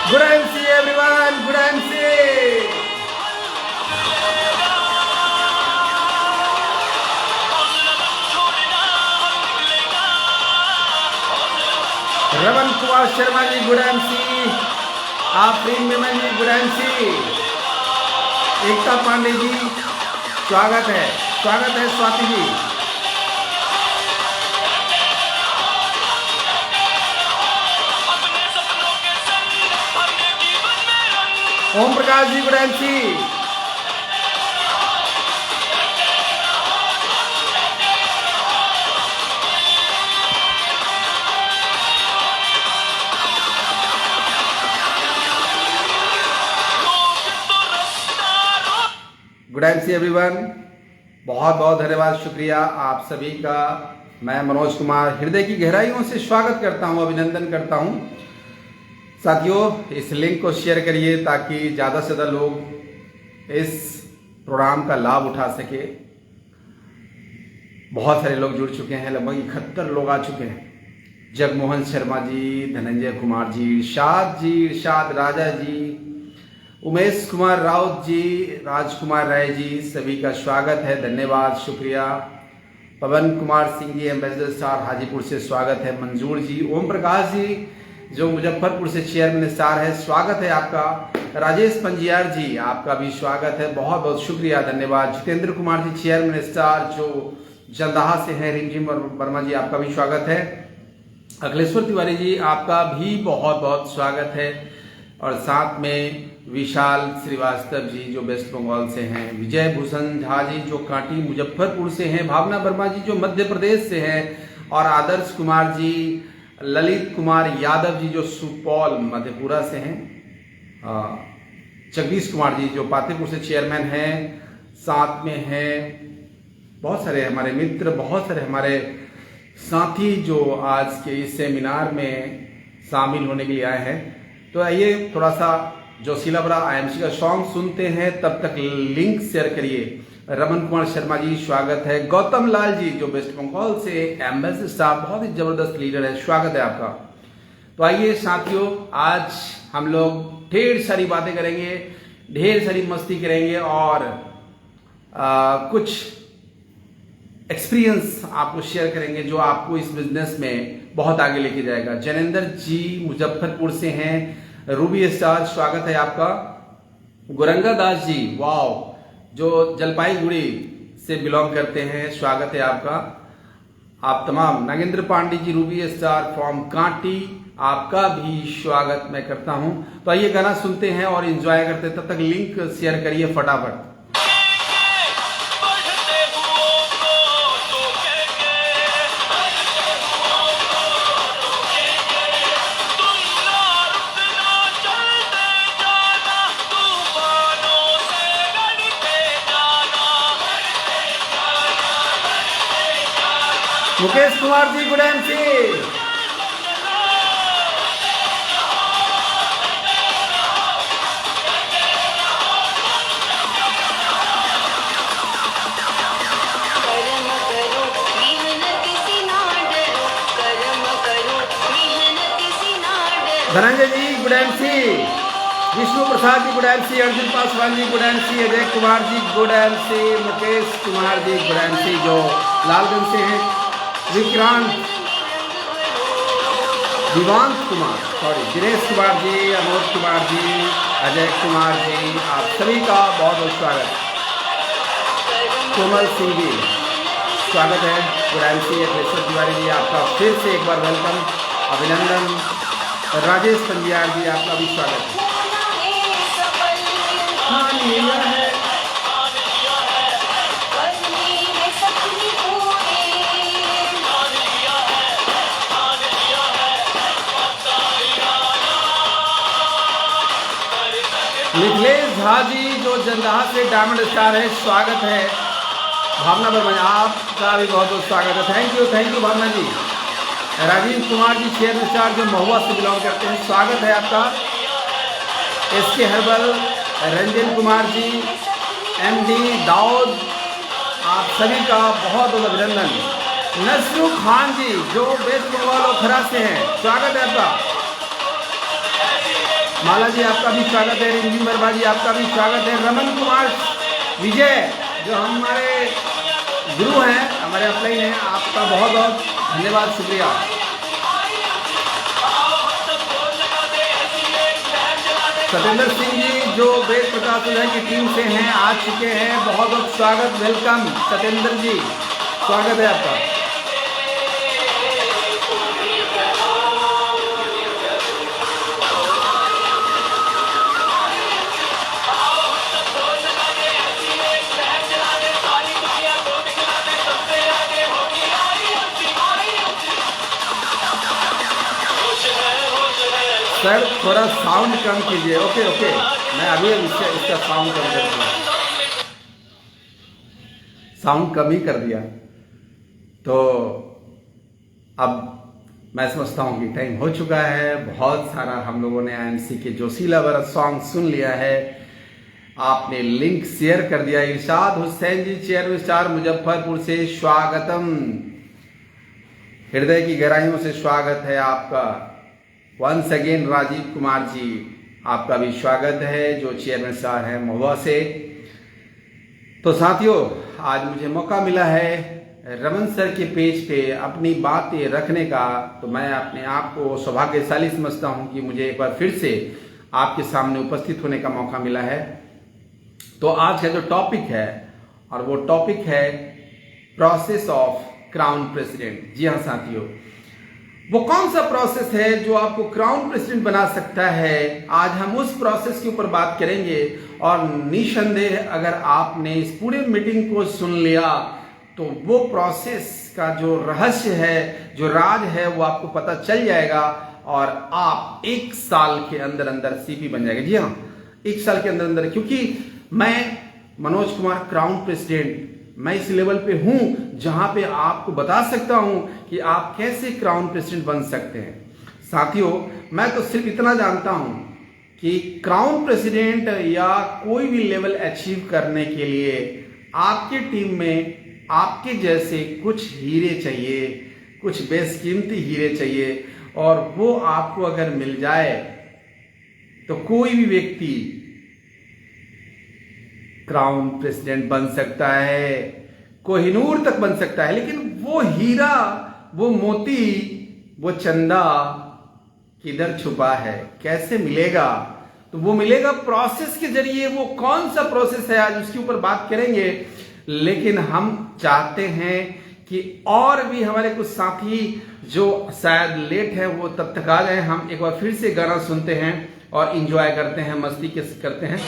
Good MC everyone, good MC. Raman Kumar Sharma ji good MC, Afreen Memon ji good MC, Ekta Pandey ji स्वागत है Swati ji. Om Prakash ji good MC, good MC everyone, बहुत बहुत धन्यवाद, शुक्रिया आप सभी का। मैं मनोज कुमार हृदय की गहराइयों से स्वागत करता हूं, अभिनंदन करता हूं। साथियों, इस लिंक को शेयर करिए ताकि ज़्यादा से ज़्यादा लोग इस प्रोग्राम का लाभ उठा सके। बहुत सारे लोग जुड़ चुके हैं, लगभग 71 लोग आ चुके हैं। जगमोहन शर्मा जी, धनंजय कुमार जी, इरशाद राजा जी, उमेश कुमार राउत जी, राजकुमार राय जी, सभी का स्वागत है, धन्यवाद, शुक्रिया। पवन कुमार सिंह जी, एम्बेसडर स्टार हाजीपुर से स्वागत है। मंजूर जी, ओम प्रकाश जी जो मुजफ्फरपुर से चेयरमैन स्टार है, स्वागत है आपका। राजेश पंजियार जी, आपका भी स्वागत है, बहुत बहुत शुक्रिया, धन्यवाद। जितेंद्र कुमार जी, चेयरमैन स्टार जो जंदाहा से हैं। रिमझिम वर्मा जी, आपका भी स्वागत है। अखिलेश्वर तिवारी जी, आपका भी बहुत बहुत स्वागत है। और साथ में विशाल श्रीवास्तव जी जो वेस्ट बंगाल से हैं। विजय भूषण झा जी जो कांटी मुजफ्फरपुर से हैं। भावना वर्मा जी जो मध्य प्रदेश से हैं। और आदर्श कुमार जी, ललित कुमार यादव जी जो सुपौल मधेपुरा से हैं। जगदीश कुमार जी जो पातेपुर से चेयरमैन हैं। साथ में हैं बहुत सारे हमारे मित्र, बहुत सारे हमारे साथी जो आज के इस सेमिनार में शामिल होने के लिए आए हैं। तो आइए थोड़ा सा जोशीला बड़ा IMC का सॉन्ग सुनते हैं, तब तक लिंक शेयर करिए। रमन कुमार शर्मा जी स्वागत है। गौतम लाल जी जो वेस्ट बंगाल से एम्बेसडर साहब, बहुत ही जबरदस्त लीडर है, स्वागत है आपका। तो आइए साथियों, आज हम लोग ढेर सारी बातें करेंगे, ढेर सारी मस्ती करेंगे और कुछ एक्सपीरियंस आपको शेयर करेंगे जो आपको इस बिजनेस में बहुत आगे लेके जाएगा। जैनेंद्र जी मुजफ्फरपुर से हैं। रूबी स्टार, स्वागत है आपका। गुरंगा दास जी, वाओ, जो जलपाईगुड़ी से बिलोंग करते हैं, स्वागत है आपका। आप तमाम, Nagendra Pandey ji, Ruby star from Kanti, आपका भी स्वागत मैं करता हूं। तो आइए गाना सुनते हैं और एंजॉय करते हैं, तब तक लिंक शेयर करिए फटाफट। मुकेश कुमार जी गुड MC, धनंजय जी good MC, Vishnu Prasad ji good MC, Arjun Paswan ji good MC, Ajay Kumar ji good MC, Mukesh Kumar ji good MC जो लालगंज से हैं। विक्रांत, दिवांत कुमार, दिनेश कुमार जी, अमोद कुमार जी, अजय कुमार जी, आप सभी का बहुत बहुत स्वागत। कोमल सिंह जी स्वागत है। गुरामसी अग्रेसर तिवारी जी आपका फिर से एक बार वेलकम, अभिनंदन। राजेश पंडियार जी आपका भी स्वागत है। मिथिलेश झा जी जो जंदाहा से डायमंड स्टार है, स्वागत है। भावना वर्मा आपका भी बहुत बहुत स्वागत है। Thank you Bhavna ji. Rajiv Kumar ji chair star जो महुआ से बिलोंग करते हैं, स्वागत है आपका। SK herbal, Ranjan Kumar ji, MD Dawood, आप सभी का बहुत बहुत अभिनंदन। नसरू खान जी जो वेस्ट बंगाल ओखरा से हैं, स्वागत है आपका। माला जी आपका भी स्वागत है। रिंजी वर्मा जी आपका भी स्वागत है। रमन कुमार विजय जो हमारे गुरु हैं, हमारे अपलाइन हैं, आपका बहुत बहुत धन्यवाद, शुक्रिया। सत्येंद्र सिंह जी जो वेद प्रकाश की टीम से हैं, आ चुके हैं, बहुत बहुत स्वागत, वेलकम सत्येंद्र जी, स्वागत है आपका। सर थोड़ा साउंड कम कीजिए। ओके मैं अभी इसका साउंड कम कर दिया, साउंड कम ही कर दिया। तो अब मैं समझता हूँ कि टाइम हो चुका है। बहुत सारा हम लोगों ने आईएमसी के जोशीला भरत सॉन्ग सुन लिया है, आपने लिंक शेयर कर दिया। इरशाद हुसैन जी चेयर स्टार मुजफ्फरपुर से स्वागतम, हृदय की गहराइयों से स्वागत है आपका। वंस अगेन राजीव कुमार जी आपका भी स्वागत है जो चेयरमैन स्टार है महुआ से। तो साथियों आज मुझे मौका मिला है रमन सर के पेज पे अपनी बातें रखने का, तो मैं अपने आप को सौभाग्यशाली समझता हूं कि मुझे एक बार फिर से आपके सामने उपस्थित होने का मौका मिला है। तो आज का जो टॉपिक है, और वो टॉपिक है प्रोसेस ऑफ क्राउन प्रेसिडेंट। जी हाँ साथियों, वो कौन सा प्रोसेस है जो आपको क्राउन प्रेसिडेंट बना सकता है, आज हम उस प्रोसेस के ऊपर बात करेंगे। और निसंदेह अगर आपने इस पूरे मीटिंग को सुन लिया तो वो प्रोसेस का जो रहस्य है, जो राज है, वो आपको पता चल जाएगा और आप 1 साल के अंदर अंदर सीपी बन जाएंगे। जी हाँ, 1 साल के अंदर अंदर, क्योंकि मैं मनोज कुमार क्राउन प्रेसिडेंट, मैं इस लेवल पे हूं जहां पे आपको बता सकता हूं कि आप कैसे क्राउन प्रेसिडेंट बन सकते हैं। साथियों मैं तो सिर्फ इतना जानता हूं कि क्राउन प्रेसिडेंट या कोई भी लेवल अचीव करने के लिए आपकी टीम में आपके जैसे कुछ हीरे चाहिए, कुछ बेशकीमती हीरे चाहिए, और वो आपको अगर मिल जाए तो कोई भी व्यक्ति क्राउन प्रेसिडेंट बन सकता है, कोहिनूर तक बन सकता है। लेकिन वो हीरा, वो मोती, वो चंदा किधर छुपा है, कैसे मिलेगा? तो वो मिलेगा प्रोसेस के जरिए। वो कौन सा प्रोसेस है आज उसके ऊपर बात करेंगे। लेकिन हम चाहते हैं कि और भी हमारे कुछ साथी जो शायद लेट है वो तब तक आ जाए। हम एक बार फिर से गाना सुनते हैं और इंजॉय करते हैं, मस्ती करते हैं।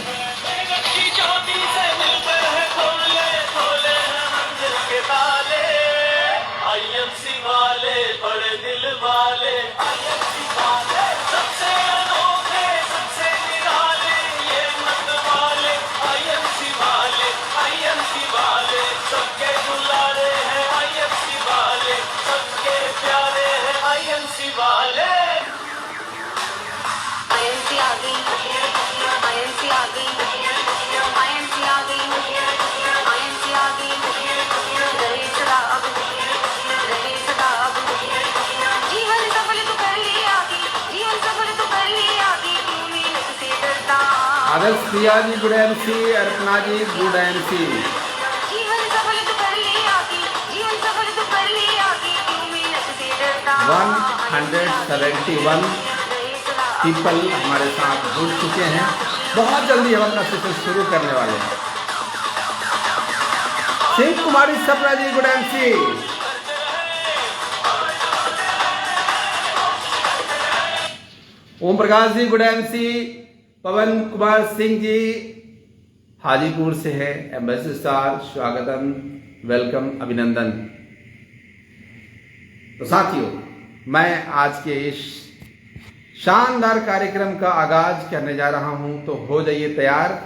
आदर्श प्रिया जी गुड एमसी, अर्पणा जी गुड एमसी। 171 पीपल हमारे साथ जुड़ चुके हैं। बहुत जल्दी हम अपना सेशन शुरू करने वाले हैं। सिंह कुमारी सपना जी गुड एमसी, ओम प्रकाश जी गुड एमसी, पवन कुमार सिंह जी हाजीपुर से है, एम्बेसडर स्टार, स्वागतम, वेलकम, अभिनंदन। तो साथियों, मैं आज के इस शानदार कार्यक्रम का आगाज करने जा रहा हूं, तो हो जाइए तैयार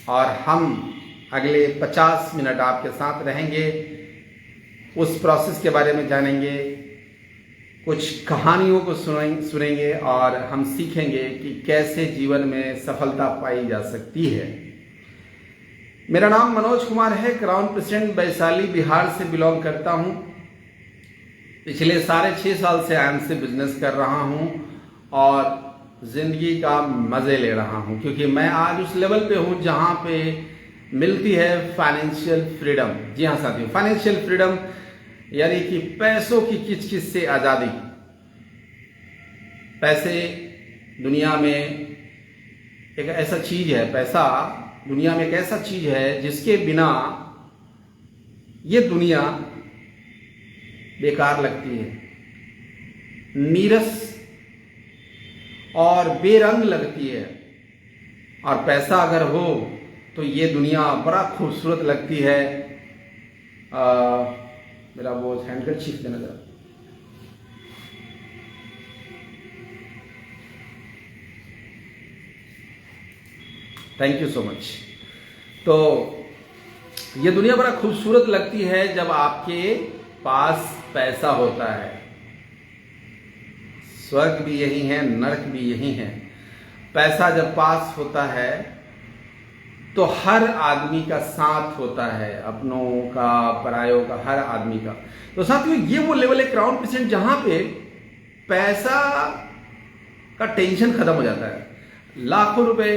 और हम अगले 50 मिनट आपके साथ रहेंगे, उस प्रोसेस के बारे में जानेंगे, कुछ कहानियों को सुनेंगे और हम सीखेंगे कि कैसे जीवन में सफलता पाई जा सकती है। मेरा नाम मनोज कुमार है, क्राउन प्रेसिडेंट वैशाली बिहार से बिलोंग करता हूं। पिछले 6.5 साल से आयन से बिजनेस कर रहा हूं और जिंदगी का मजे ले रहा हूं, क्योंकि मैं आज उस लेवल पे हूं जहां पे मिलती है फाइनेंशियल फ्रीडम। जी हाँ साथियों, फाइनेंशियल फ्रीडम यानी कि पैसों की किचकिच से आजादी। पैसे दुनिया में एक ऐसा चीज है, पैसा दुनिया में एक ऐसा चीज है जिसके बिना ये दुनिया बेकार लगती है, नीरस और बेरंग लगती है। और पैसा अगर हो तो ये दुनिया बड़ा खूबसूरत लगती है। मेरा वो हैंडकरचीफ देना जरा। Thank you so much. तो ये दुनिया बड़ा खूबसूरत लगती है जब आपके पास पैसा होता है। स्वर्ग भी यही है, नरक भी यही है। पैसा जब पास होता है तो हर आदमी का साथ होता है, अपनों का, परायों का, हर आदमी का। तो साथियों, ये वो लेवल है क्राउन प्रेसिडेंट जहां पे पैसा का टेंशन खत्म हो जाता है। लाखों रुपए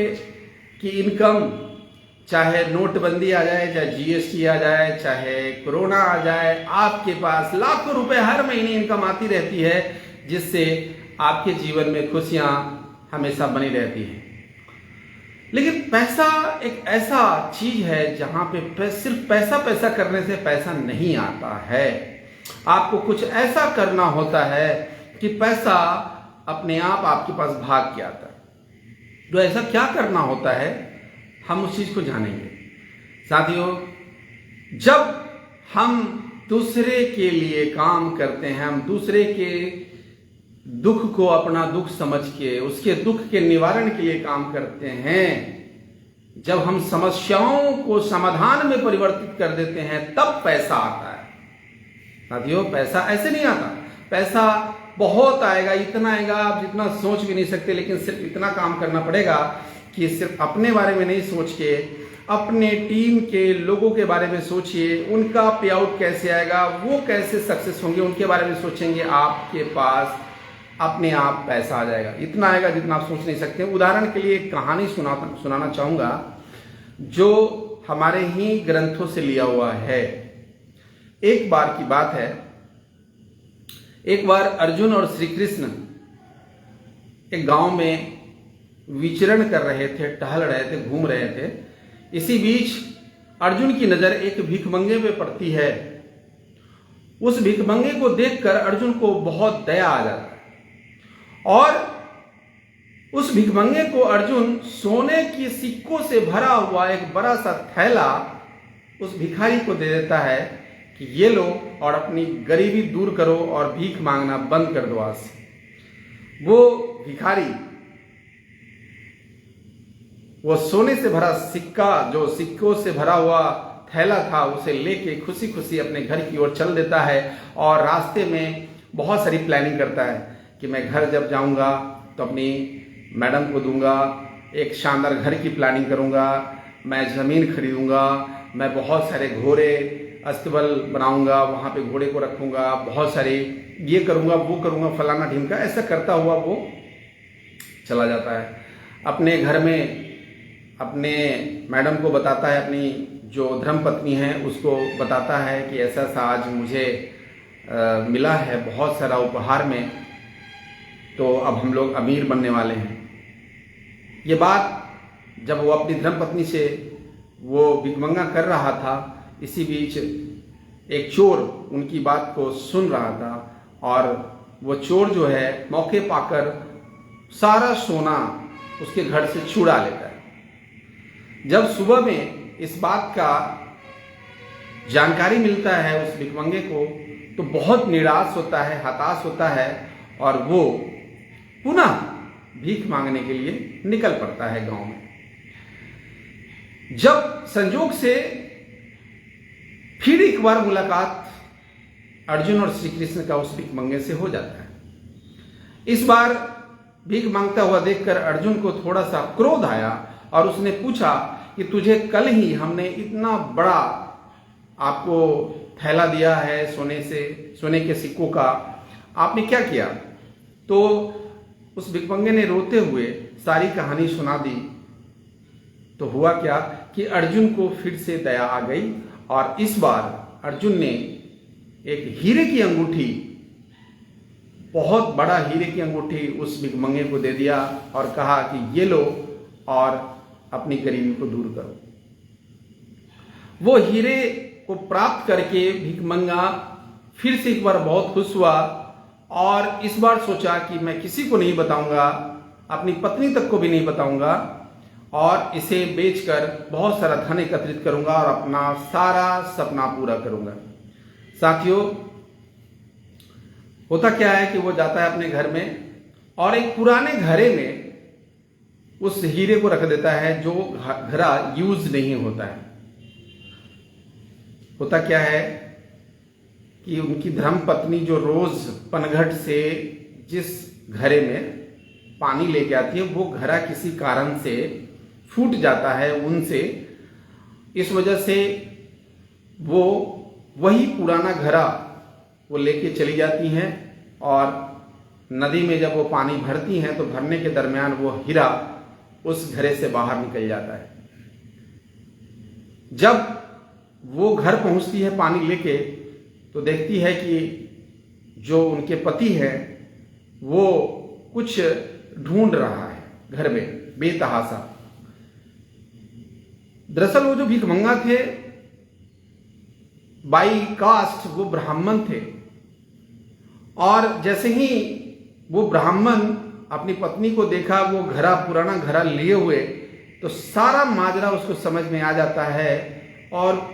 की इनकम, चाहे नोटबंदी आ जाए, चाहे जीएसटी आ जाए, चाहे कोरोना आ जाए, आपके पास लाखों रुपए हर महीने इनकम आती रहती है, जिससे आपके जीवन में खुशियां हमेशा बनी रहती हैं। लेकिन पैसा एक ऐसा चीज है जहां पे सिर्फ पैसा पैसा करने से पैसा नहीं आता है। आपको कुछ ऐसा करना होता है कि पैसा अपने आप आपके पास भाग के आता है। तो ऐसा क्या करना होता है, हम उस चीज को जानेंगे। साथियों, जब हम दूसरे के लिए काम करते हैं, हम दूसरे के दुख को अपना दुख समझ के उसके दुख के निवारण के लिए काम करते हैं, जब हम समस्याओं को समाधान में परिवर्तित कर देते हैं, तब पैसा आता है। साथियों, पैसा ऐसे नहीं आता। पैसा बहुत आएगा, इतना आएगा आप जितना सोच भी नहीं सकते। लेकिन सिर्फ इतना काम करना पड़ेगा कि सिर्फ अपने बारे में नहीं सोच के अपने टीम के लोगों के बारे में सोचिए, उनका पे आउट कैसे आएगा, वो कैसे सक्सेस होंगे, उनके बारे में सोचेंगे, आपके पास अपने आप पैसा आ जाएगा। इतना आएगा जितना आप सोच नहीं सकते। उदाहरण के लिए एक कहानी सुनाना चाहूंगा जो हमारे ही ग्रंथों से लिया हुआ है। एक बार की बात है, एक बार अर्जुन और श्री कृष्ण एक गांव में विचरण कर रहे थे, टहल रहे थे, घूम रहे थे। इसी बीच अर्जुन की नजर एक भिखमंगे पे पड़ती है। उस भिखमंगे को देखकर अर्जुन को बहुत दया आ जाता है और उस भिखमंगे को अर्जुन सोने की सिक्कों से भरा हुआ एक बड़ा सा थैला उस भिखारी को दे देता है कि ये लो और अपनी गरीबी दूर करो और भीख मांगना बंद कर दो आज से। वो भिखारी वो सोने से भरा सिक्का, जो सिक्कों से भरा हुआ थैला था, उसे लेके खुशी खुशी अपने घर की ओर चल देता है और रास्ते में बहुत सारी प्लानिंग करता है कि मैं घर जब जाऊंगा तो अपनी मैडम को दूंगा, एक शानदार घर की प्लानिंग करूंगा, मैं ज़मीन खरीदूंगा, मैं बहुत सारे घोड़े अस्तबल बनाऊंगा, वहां पे घोड़े को रखूंगा, बहुत सारे ये करूंगा, वो करूंगा, फलाना ढिमका। ऐसा करता हुआ वो चला जाता है। अपने घर में अपने मैडम को बताता है, अपनी जो धर्मपत्नी है उसको बताता है कि ऐसा सा आज मुझे मिला है बहुत सारा उपहार में, तो अब हम लोग अमीर बनने वाले हैं। ये बात जब वो अपनी धर्मपत्नी से वो भिखमंगा कर रहा था, इसी बीच एक चोर उनकी बात को सुन रहा था और वो चोर जो है मौके पाकर सारा सोना उसके घर से चुरा लेता है। जब सुबह में इस बात का जानकारी मिलता है उस भिखमंगे को तो बहुत निराश होता है, हताश होता है और वो पुनः भीख मांगने के लिए निकल पड़ता है गांव में। जब संजोग से फिर एक बार मुलाकात अर्जुन और श्री कृष्ण का उस भिखमंगे से हो जाता है। इस बार भीख मांगता हुआ देखकर अर्जुन को थोड़ा सा क्रोध आया और उसने पूछा कि तुझे कल ही हमने इतना बड़ा आपको थैला दिया है सोने के सिक्कों का, आपने क्या किया? तो उस भिखमंगे ने रोते हुए सारी कहानी सुना दी। तो हुआ क्या कि अर्जुन को फिर से दया आ गई और इस बार अर्जुन ने एक हीरे की अंगूठी, बहुत बड़ा हीरे की अंगूठी उस भिखमंगे को दे दिया और कहा कि ये लो और अपनी गरीबी को दूर करो। वो हीरे को प्राप्त करके भिखमंगा फिर से एक बार बहुत खुश हुआ और इस बार सोचा कि मैं किसी को नहीं बताऊंगा, अपनी पत्नी तक को भी नहीं बताऊंगा और इसे बेचकर बहुत सारा धन एकत्रित करूंगा और अपना सारा सपना पूरा करूंगा। साथियों, होता क्या है कि वो जाता है अपने घर में और एक पुराने घड़े में उस हीरे को रख देता है जो घड़ा यूज नहीं होता है। होता क्या है कि उनकी धर्मपत्नी जो रोज पनघट से जिस घड़े में पानी लेके आती है वो घड़ा किसी कारण से फूट जाता है उनसे, इस वजह से वो वही पुराना घड़ा वो लेके चली जाती हैं और नदी में जब वो पानी भरती हैं तो भरने के दरमियान वो हीरा उस घड़े से बाहर निकल जाता है। जब वो घर पहुंचती है पानी लेके तो देखती है कि जो उनके पति हैं वो कुछ ढूंढ रहा है घर में बेतहासा। दरअसल वो जो भिखमंगा थे बाई कास्ट वो ब्राह्मण थे और जैसे ही वो ब्राह्मण अपनी पत्नी को देखा वो घड़ा पुराना घड़ा लिए हुए तो सारा माजरा उसको समझ में आ जाता है और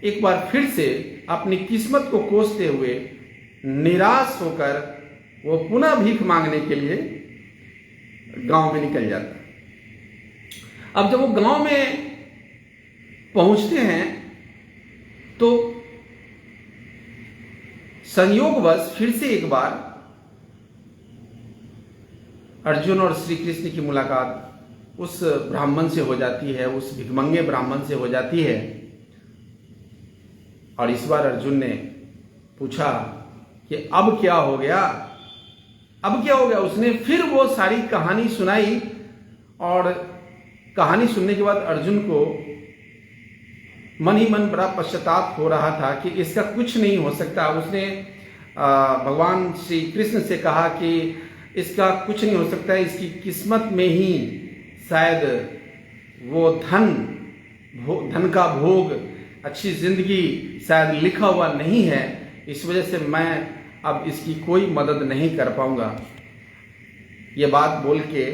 एक बार फिर से अपनी किस्मत को कोसते हुए निराश होकर वो पुनः भीख मांगने के लिए गांव में निकल जाता है। अब जब वो गांव में पहुंचते हैं तो संयोगवश फिर से एक बार अर्जुन और श्री कृष्ण की मुलाकात उस ब्राह्मण से हो जाती है, उस भिखमंगे ब्राह्मण से हो जाती है। और इस बार अर्जुन ने पूछा कि अब क्या हो गया, अब क्या हो गया। उसने फिर वो सारी कहानी सुनाई और कहानी सुनने के बाद अर्जुन को मन ही मन बड़ा पश्चाताप हो रहा था कि इसका कुछ नहीं हो सकता। उसने भगवान श्री कृष्ण से कहा कि इसका कुछ नहीं हो सकता, इसकी किस्मत में ही शायद वो धन का भोग, अच्छी जिंदगी शायद लिखा हुआ नहीं है, इस वजह से मैं अब इसकी कोई मदद नहीं कर पाऊंगा। ये बात बोल के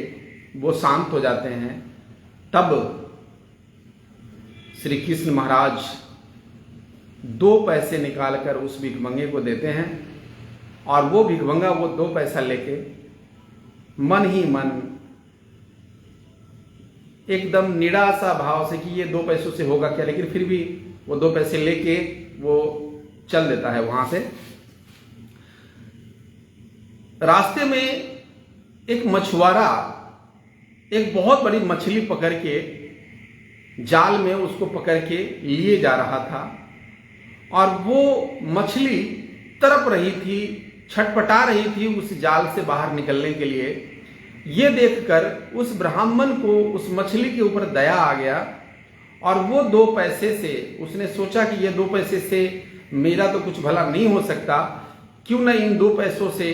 वो शांत हो जाते हैं। तब श्री कृष्ण महाराज 2 पैसे निकालकर उस भिखमंगे को देते हैं और वो भिखमंगा वो 2 पैसा लेके मन ही मन एकदम निराशा भाव से कि ये 2 पैसों से होगा क्या, लेकिन फिर भी वो 2 पैसे लेके वो चल देता है वहां से। रास्ते में एक मछुआरा एक बहुत बड़ी मछली पकड़ के जाल में उसको पकड़ के लिए जा रहा था और वो मछली तड़प रही थी, छटपटा रही थी उस जाल से बाहर निकलने के लिए। ये देखकर उस ब्राह्मण को उस मछली के ऊपर दया आ गया और वो 2 पैसे से उसने सोचा कि ये 2 पैसे से मेरा तो कुछ भला नहीं हो सकता, क्यों ना इन 2 पैसों से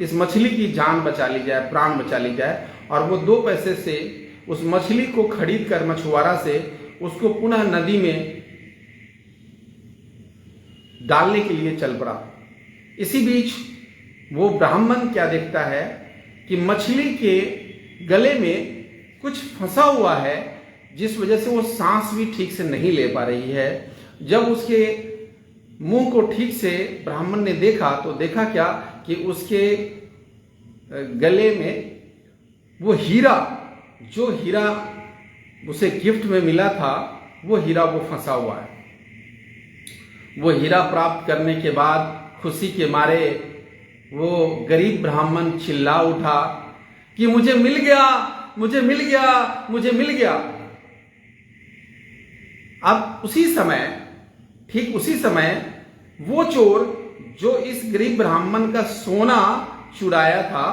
इस मछली की जान बचा ली जाए, प्राण बचा ली जाए। और वो 2 पैसे से उस मछली को खरीद कर मछुआरा से उसको पुनः नदी में डालने के लिए चल पड़ा। इसी बीच वो ब्राह्मण क्या देखता है कि मछली के गले में कुछ फंसा हुआ है, जिस वजह से वो सांस भी ठीक से नहीं ले पा रही है। जब उसके मुंह को ठीक से ब्राह्मण ने देखा तो देखा क्या कि उसके गले में वो हीरा, जो हीरा उसे गिफ्ट में मिला था, वो हीरा वो फंसा हुआ है। वो हीरा प्राप्त करने के बाद खुशी के मारे वो गरीब ब्राह्मण चिल्ला उठा कि मुझे मिल गया, मुझे मिल गया, मुझे मिल गया। अब उसी समय, ठीक उसी समय वो चोर जो इस गरीब ब्राह्मण का सोना चुराया था,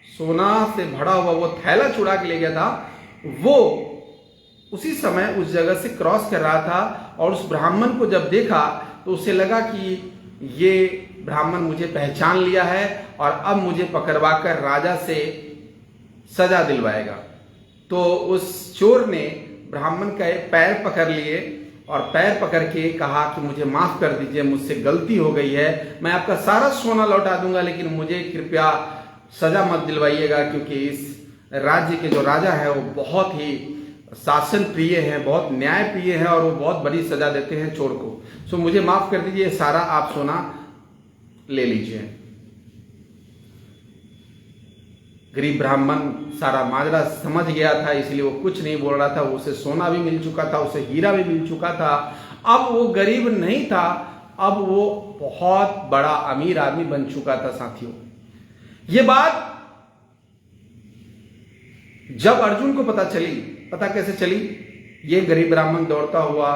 सोना से भरा हुआ वो थैला चुरा के ले गया था, वो उसी समय उस जगह से क्रॉस कर रहा था। और उस ब्राह्मण को जब देखा तो उसे लगा कि ये ब्राह्मण मुझे पहचान लिया है और अब मुझे पकड़वाकर राजा से सजा दिलवाएगा। तो उस चोर ने ब्राह्मण का पैर पकड़ लिए और पैर पकड़ के कहा कि मुझे माफ कर दीजिए, मुझसे गलती हो गई है, मैं आपका सारा सोना लौटा दूंगा, लेकिन मुझे कृपया सजा मत दिलवाइएगा, क्योंकि इस राज्य के जो राजा है वो बहुत ही शासन प्रिय हैं, बहुत न्याय प्रिय हैं और वो बहुत बड़ी सजा देते हैं चोर को। सो मुझे माफ कर दीजिए, सारा आप सोना ले लीजिए। गरीब ब्राह्मण सारा माजरा समझ गया था, इसलिए वो कुछ नहीं बोल रहा था। उसे सोना भी मिल चुका था, उसे हीरा भी मिल चुका था। अब वो गरीब नहीं था, अब वो बहुत बड़ा अमीर आदमी बन चुका था। साथियों, ये बात जब अर्जुन को पता चली, पता कैसे चली? ये गरीब ब्राह्मण दौड़ता हुआ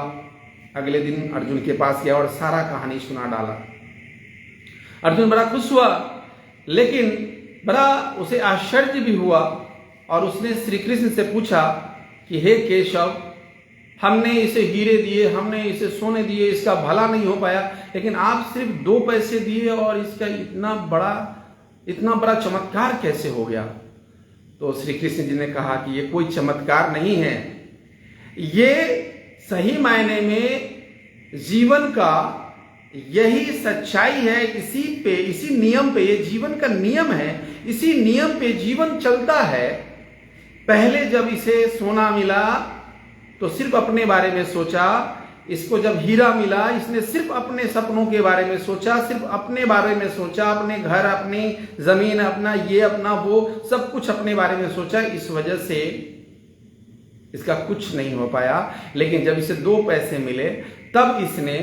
अगले दिन अर्जुन के पास गया और सारा कहानी सुना डाला। अर्जुन बड़ा खुश हुआ, लेकिन बड़ा उसे आश्चर्य भी हुआ और उसने श्री कृष्ण से पूछा कि हे केशव, हमने इसे हीरे दिए, हमने इसे सोने दिए, इसका भला नहीं हो पाया, लेकिन आप सिर्फ 2 पैसे दिए और इसका इतना बड़ा चमत्कार कैसे हो गया? तो श्री कृष्ण जी ने कहा कि ये कोई चमत्कार नहीं है, ये सही मायने में जीवन का यही सच्चाई है। इसी नियम पे, ये जीवन का नियम है, इसी नियम पे जीवन चलता है। पहले जब इसे सोना मिला तो सिर्फ अपने बारे में सोचा, इसको जब हीरा मिला इसने सिर्फ अपने सपनों के बारे में सोचा, सिर्फ अपने बारे में सोचा, अपने घर, अपनी जमीन, अपना ये, अपना वो, सब कुछ अपने बारे में सोचा। इस वजह से इसका कुछ नहीं हो पाया। लेकिन जब इसे 2 पैसे मिले तब इसने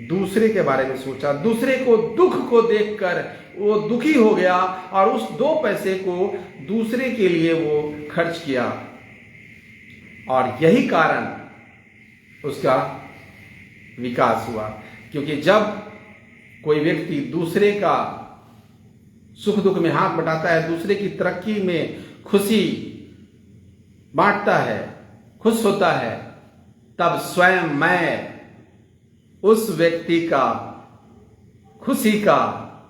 दूसरे के बारे में सोचा, दूसरे को दुख को देखकर वो दुखी हो गया और उस 2 पैसे को दूसरे के लिए वो खर्च किया। और यही कारण उसका विकास हुआ, क्योंकि जब कोई व्यक्ति दूसरे का सुख दुख में हाथ बटाता है, दूसरे की तरक्की में खुशी बांटता है, खुश होता है, तब स्वयं मैं उस व्यक्ति का खुशी का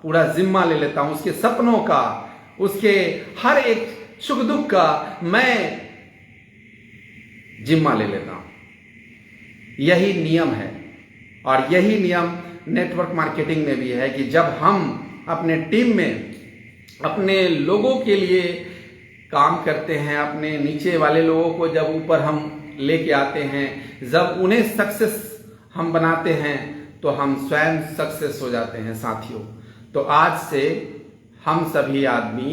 पूरा जिम्मा ले लेता हूं, उसके सपनों का, उसके हर एक सुख दुख का मैं जिम्मा ले लेता हूं। यही नियम है और यही नियम नेटवर्क मार्केटिंग में भी है कि जब हम अपने टीम में अपने लोगों के लिए काम करते हैं, अपने नीचे वाले लोगों को जब ऊपर हम लेके आते हैं, जब उन्हें सक्सेस हम बनाते हैं, तो हम स्वयं सक्सेस हो जाते हैं। साथियों, तो आज से हम सभी आदमी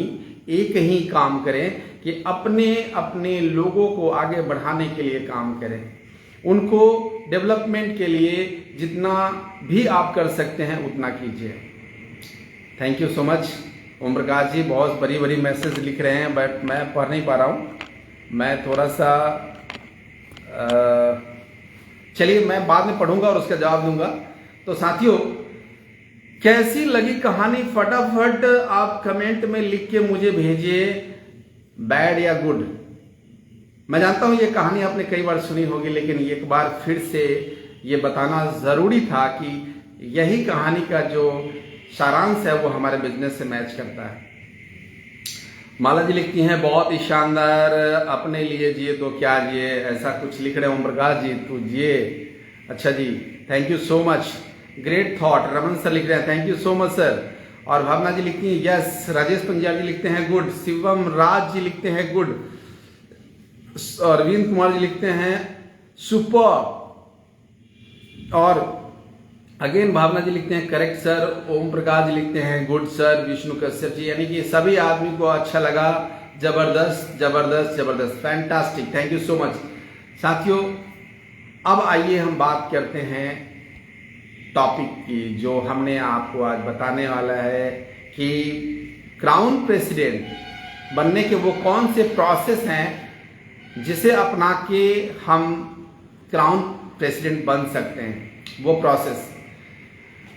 एक ही काम करें कि अपने अपने लोगों को आगे बढ़ाने के लिए काम करें, उनको डेवलपमेंट के लिए जितना भी आप कर सकते हैं उतना कीजिए। Thank you so much. Om Prakash ji बहुत बड़ी बड़ी मैसेज लिख रहे हैं, बट मैं पढ़ नहीं पा रहा हूँ। मैं थोड़ा सा चलिए मैं बाद में पढ़ूंगा और उसका जवाब दूंगा। तो साथियों, कैसी लगी कहानी फटाफट आप कमेंट में लिख के मुझे भेजिए, बैड या गुड। मैं जानता हूं ये कहानी आपने कई बार सुनी होगी, लेकिन एक बार फिर से ये बताना जरूरी था कि यही कहानी का जो सारांश है वो हमारे बिजनेस से मैच करता है। माला जी लिखती हैं बहुत ही शानदार, अपने लिए जिए तो क्या जिए, ऐसा कुछ लिख रहे हैं ओम प्रकाश जी, तो जिए। अच्छा जी, thank you so much. Great thought, Raman sir लिख रहे हैं thank you so much sir. और भावना जी लिखती हैं यस, राजेश पंजाब जी लिखते हैं गुड, शिवम राज जी लिखते हैं गुड, अरविंद कुमार जी लिखते हैं सुपर, और अगेन भावना जी लिखते हैं करेक्ट सर, ओम प्रकाश जी लिखते हैं गुड सर, विष्णु कश्यप जी, यानी कि सभी आदमी को अच्छा लगा। जबरदस्त जबरदस्त जबरदस्त, fantastic, thank you so much साथियों। अब आइए हम बात करते हैं टॉपिक की, जो हमने आपको आज बताने वाला है कि क्राउन प्रेसिडेंट बनने के वो कौन से प्रोसेस हैं जिसे अपना के हम क्राउन प्रेसिडेंट बन सकते हैं। वो प्रोसेस,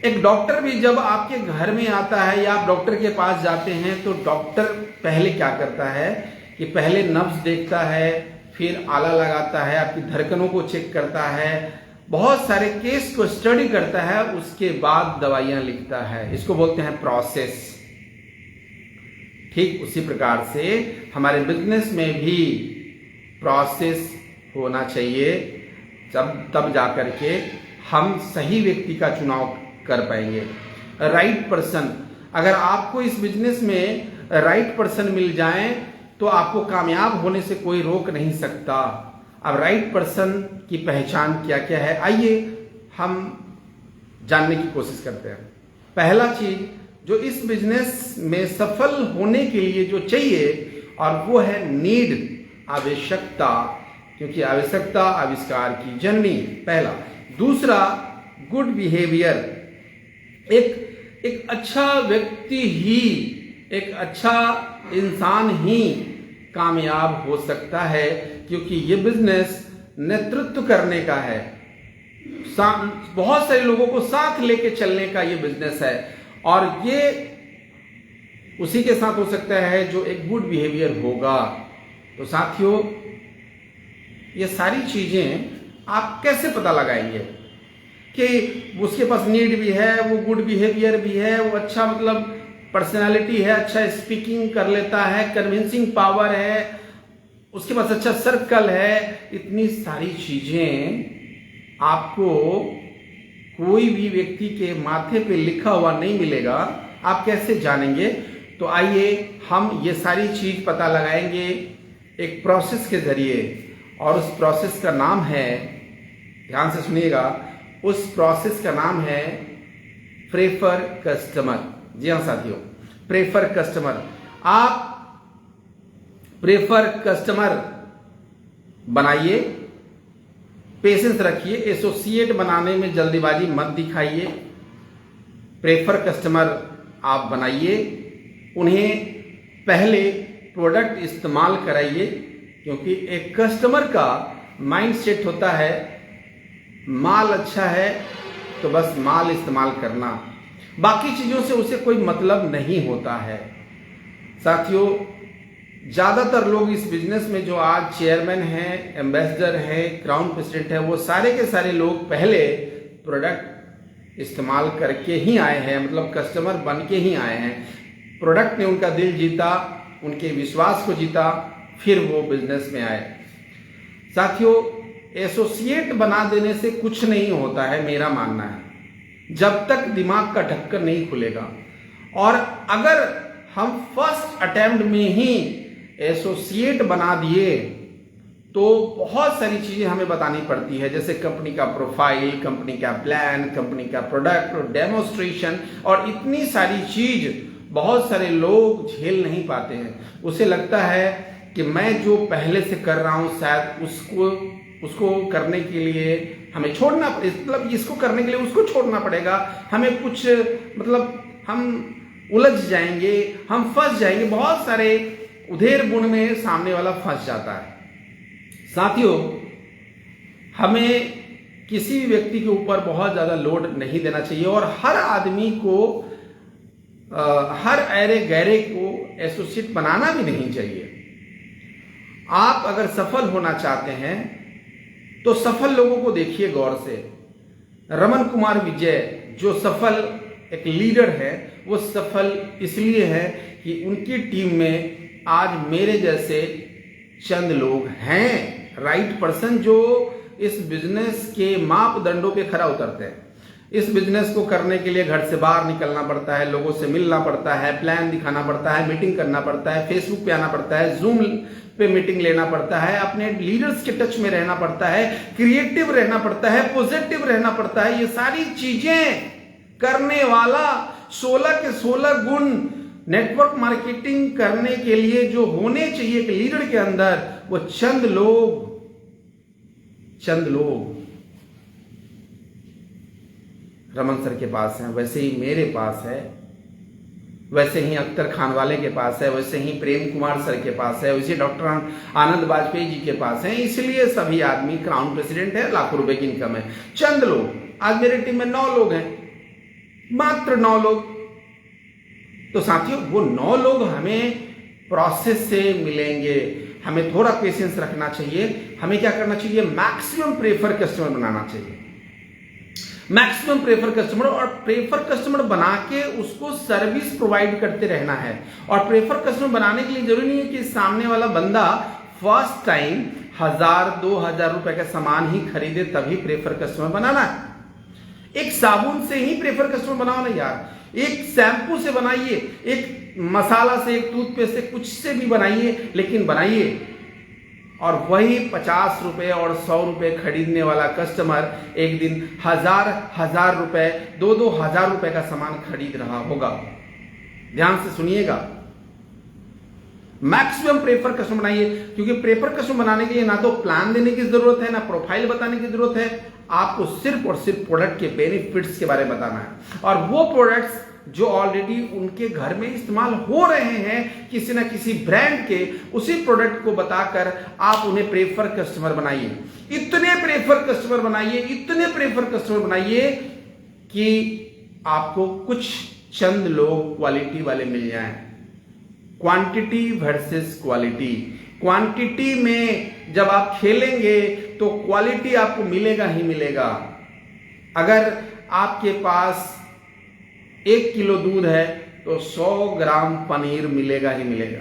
एक डॉक्टर भी जब आपके घर में आता है या आप डॉक्टर के पास जाते हैं तो डॉक्टर पहले क्या करता है कि पहले नब्ज देखता है, फिर आला लगाता है, आपकी धड़कनों को चेक करता है, बहुत सारे केस को स्टडी करता है, उसके बाद दवाइयां लिखता है। इसको बोलते हैं प्रोसेस। ठीक उसी प्रकार से हमारे बिजनेस में भी प्रोसेस होना चाहिए, तब जाकर के हम सही व्यक्ति का चुनाव कर पाएंगे। राइट पर्सन, अगर आपको इस बिजनेस में राइट पर्सन मिल जाए तो आपको कामयाब होने से कोई रोक नहीं सकता। अब राइट पर्सन की पहचान क्या क्या है, आइए हम जानने की कोशिश करते हैं। पहला चीज जो इस बिजनेस में सफल होने के लिए जो चाहिए, और वो है नीड, आवश्यकता, क्योंकि आवश्यकता आविष्कार की जननी, पहला। दूसरा गुड बिहेवियर, एक अच्छा व्यक्ति ही, एक अच्छा इंसान ही कामयाब हो सकता है, क्योंकि ये बिजनेस नेतृत्व करने का है, बहुत सारे लोगों को साथ लेके चलने का ये बिजनेस है, और ये उसी के साथ हो सकता है जो एक गुड बिहेवियर होगा। तो साथियों, ये सारी चीजें आप कैसे पता लगाएंगे कि उसके पास नीड भी है, वो गुड बिहेवियर भी है, वो अच्छा मतलब पर्सनालिटी है, अच्छा स्पीकिंग कर लेता है, कन्विंसिंग पावर है, उसके पास अच्छा सर्कल है। इतनी सारी चीजें आपको कोई भी व्यक्ति के माथे पे लिखा हुआ नहीं मिलेगा, आप कैसे जानेंगे? तो आइए हम ये सारी चीज पता लगाएंगे एक प्रोसेस के जरिए, और उस प्रोसेस का नाम है, ध्यान से सुनिएगा, उस प्रोसेस का नाम है प्रेफर कस्टमर। जी हाँ साथियों, प्रेफर कस्टमर। आप प्रेफर कस्टमर बनाइए, पेशेंस रखिए, एसोसिएट बनाने में जल्दीबाजी मत दिखाइए। प्रेफर कस्टमर आप बनाइए, उन्हें पहले प्रोडक्ट इस्तेमाल कराइए, क्योंकि एक कस्टमर का माइंड सेट होता है माल अच्छा है तो बस माल इस्तेमाल करना, बाकी चीजों से उसे कोई मतलब नहीं होता है। साथियों, ज्यादातर लोग इस बिजनेस में जो आज चेयरमैन हैं, एम्बेसडर हैं, क्राउन प्रेसिडेंट है, वो सारे के सारे लोग पहले प्रोडक्ट इस्तेमाल करके ही आए हैं, मतलब कस्टमर बन के ही आए हैं। प्रोडक्ट ने उनका दिल जीता, उनके विश्वास को जीता, फिर वो बिजनेस में आए। साथियों, एसोसिएट बना देने से कुछ नहीं होता है, मेरा मानना है, जब तक दिमाग का ढक्कन नहीं खुलेगा। और अगर हम फर्स्ट अटेम्प्ट में ही एसोसिएट बना दिए तो बहुत सारी चीजें हमें बतानी पड़ती है, जैसे कंपनी का प्रोफाइल, कंपनी का प्लान, कंपनी का प्रोडक्ट, डेमोस्ट्रेशन, और इतनी सारी चीज बहुत सारे लोग झेल नहीं पाते हैं। उसे लगता है कि मैं जो पहले से कर रहा हूं शायद उसको करने के लिए हमें छोड़ना, मतलब इसको करने के लिए उसको छोड़ना पड़ेगा, हमें कुछ मतलब हम उलझ जाएंगे, हम फंस जाएंगे, बहुत सारे उधेर बुन में सामने वाला फंस जाता है। साथियों, हमें किसी भी व्यक्ति के ऊपर बहुत ज्यादा लोड नहीं देना चाहिए, और हर आदमी को हर ऐरे गैरे को एसोसिएट बनाना भी नहीं चाहिए। आप अगर सफल होना चाहते हैं तो सफल लोगों को देखिए गौर से। रमन कुमार विजय जो सफल एक लीडर है, वो सफल इसलिए है कि उनकी टीम में आज मेरे जैसे चंद लोग हैं, राइट पर्सन, जो इस बिजनेस के मापदंडों पे खरा उतरते हैं। इस बिजनेस को करने के लिए घर से बाहर निकलना पड़ता है, लोगों से मिलना पड़ता है, प्लान दिखाना पड़ता है, मीटिंग करना पड़ता है, फेसबुक पे आना पड़ता है, जूम पे मीटिंग लेना पड़ता है, अपने लीडर्स के टच में रहना पड़ता है, क्रिएटिव रहना पड़ता है, पॉजिटिव रहना पड़ता है। ये सारी चीजें करने वाला 16 के 16 गुण नेटवर्क मार्केटिंग करने के लिए जो होने चाहिए एक लीडर के अंदर, वो चंद लोग रमन सर के पास हैं, वैसे ही मेरे पास है, वैसे ही अख्तर खानवाले के पास है, वैसे ही प्रेम कुमार सर के पास है, वैसे डॉक्टर आनंद वाजपेयी जी के पास है। इसलिए सभी आदमी क्राउन प्रेसिडेंट है, लाखों रुपए की इनकम है। चंद लोग, आज मेरी टीम में 9 लोग हैं, मात्र 9 लोग। तो साथियों, वो 9 लोग हमें प्रोसेस से मिलेंगे। हमें थोड़ा पेशेंस रखना चाहिए। हमें क्या करना चाहिए? मैक्सिमम प्रेफर कस्टमर बनाना चाहिए, मैक्सिमम प्रेफर कस्टमर, और प्रेफर कस्टमर बना के उसको सर्विस प्रोवाइड करते रहना है। और प्रेफर कस्टमर बनाने के लिए जरूरी नहीं है कि सामने वाला बंदा फर्स्ट टाइम 1000-2000 रुपए का सामान ही खरीदे तभी प्रेफर कस्टमर बनाना है। एक साबुन से ही प्रेफर कस्टमर बनाओ ना यार, एक शैम्पू से बनाइए, एक मसाला से, एक टूथपेस्ट से, कुछ से भी बनाइए, लेकिन बनाइए। और वही 50 रुपए और 100 रुपए खरीदने वाला कस्टमर एक दिन 1000 रुपए, 2-2000 रुपए का सामान खरीद रहा होगा। ध्यान से सुनिएगा, मैक्सिमम प्रेफर कस्टमर बनाइए, क्योंकि प्रेफर कस्टमर बनाने के लिए ना तो प्लान देने की जरूरत है, ना प्रोफाइल बताने की जरूरत है। आपको सिर्फ और सिर्फ प्रोडक्ट के बेनिफिट्स के बारे में बताना है, और वो प्रोडक्ट्स जो ऑलरेडी उनके घर में इस्तेमाल हो रहे हैं किसी ना किसी ब्रांड के, उसी प्रोडक्ट को बताकर आप उन्हें प्रेफर कस्टमर बनाइए। इतने प्रेफर कस्टमर बनाइए, इतने प्रेफर कस्टमर बनाइए कि आपको कुछ चंद लोग क्वालिटी वाले मिल जाएं। Quantity versus quality. क्वांटिटी में जब आप खेलेंगे तो क्वालिटी आपको मिलेगा ही मिलेगा। अगर आपके पास 1 किलो दूध है तो 100 ग्राम पनीर मिलेगा ही मिलेगा,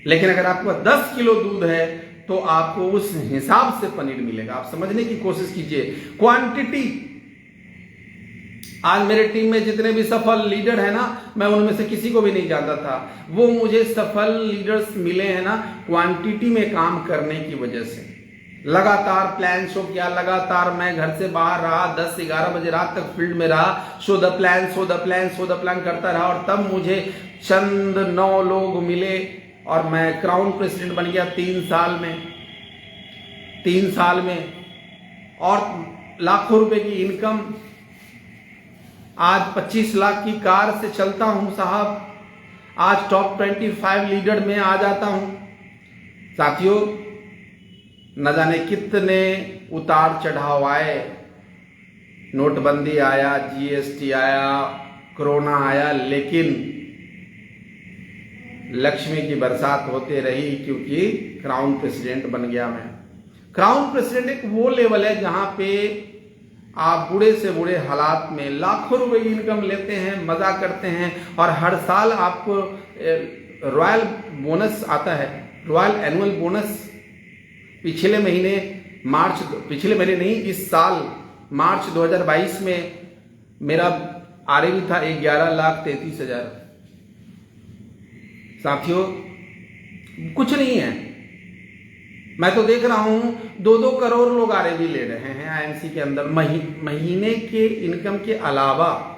लेकिन अगर आपको 10 किलो दूध है तो आपको उस हिसाब से पनीर मिलेगा। आप समझने की कोशिश कीजिए, क्वांटिटी। आज मेरे टीम में जितने भी सफल लीडर है ना, मैं उनमें से किसी को भी नहीं जानता था। वो मुझे सफल लीडर्स मिले हैं ना क्वांटिटी में काम करने की वजह से। लगातार प्लान शो किया, लगातार मैं घर से बाहर रहा, 10-11 बजे रात तक फील्ड में रहा, शो द प्लान करता रहा, और तब मुझे चंद 9 लोग मिले और मैं क्राउन प्रेसिडेंट बन गया 3 साल में, और लाखों रुपए की इनकम। आज 25 लाख की कार से चलता हूं साहब, आज टॉप 25 लीडर में आ जाता हूं। साथियों, न जाने कितने उतार चढ़ाव आए, नोटबंदी आया, जीएसटी आया, कोरोना आया, लेकिन लक्ष्मी की बरसात होते रही, क्योंकि क्राउन प्रेसिडेंट बन गया मैं। क्राउन प्रेसिडेंट एक वो लेवल है जहां पे आप बुरे से बुरे हालात में लाखों रुपए की इनकम लेते हैं, मजा करते हैं, और हर साल आपको रॉयल बोनस आता है, रॉयल एनुअल बोनस। पिछले महीने नहीं, इस साल मार्च 2022 में मेरा आरएवी था 11,33,000। साथियों, कुछ नहीं है। मैं तो देख रहा हूं 2-2 करोड़ लोग आरएवी ले रहे हैं आईएमसी के अंदर महीने के इनकम के अलावा।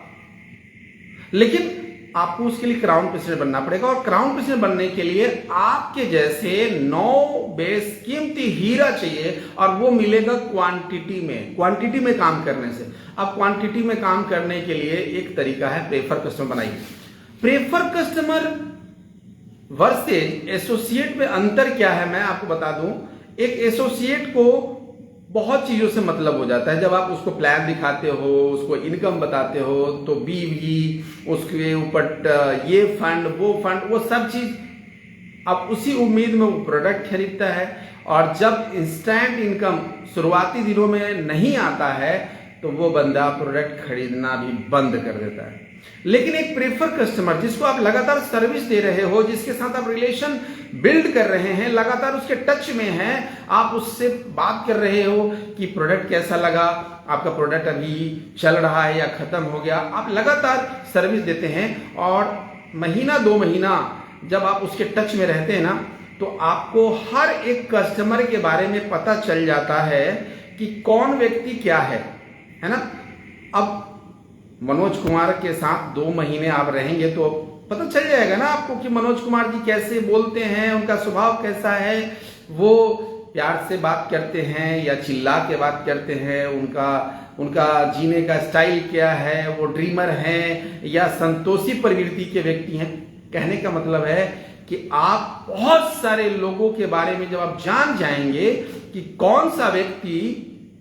लेकिन आपको उसके लिए क्राउन प्रेसिडेंट बनना पड़ेगा, और क्राउन प्रेसिडेंट बनने के लिए आपके जैसे 9 बेशकीमती हीरा चाहिए, और वो मिलेगा क्वांटिटी में काम करने से। अब क्वांटिटी में काम करने के लिए एक तरीका है, प्रेफर कस्टमर बनाइए। प्रेफर कस्टमर वर्सेज एसोसिएट में अंतर क्या है मैं आपको बता दूं। एक एसोसिएट को बहुत चीजों से मतलब हो जाता है। जब आप उसको प्लान दिखाते हो, उसको इनकम बताते हो, तो बीवी, उसके ऊपर ये फंड, वो सब चीज, अब उसी उम्मीद में वो प्रोडक्ट खरीदता है। और जब इंस्टेंट इनकम शुरुआती दिनों में नहीं आता है, तो वो बंदा प्रोडक्ट खरीदना भी बंद कर देता है। लेकिन एक प्रेफर कस्टमर जिसको आप लगातार सर्विस दे रहे हो, जिसके साथ आप रिलेशन बिल्ड कर रहे हैं, लगातार उसके टच में हैं, आप उससे बात कर रहे हो कि प्रोडक्ट कैसा लगा, आपका प्रोडक्ट अभी चल रहा है या खत्म हो गया, आप लगातार सर्विस देते हैं और महीना 2 महीना जब आप उसके टच में रहते हैं ना, तो आपको हर एक कस्टमर के बारे में पता चल जाता है कि कौन व्यक्ति क्या है ना। अब मनोज कुमार के साथ 2 महीने आप रहेंगे तो पता चल जाएगा ना आपको कि मनोज कुमार जी कैसे बोलते हैं, उनका स्वभाव कैसा है, वो प्यार से बात करते हैं या चिल्ला के बात करते हैं, उनका जीने का स्टाइल क्या है, वो ड्रीमर हैं या संतोषी प्रवृत्ति के व्यक्ति हैं। कहने का मतलब है कि आप बहुत सारे लोगों के बारे में जब आप जान जाएंगे कि कौन सा व्यक्ति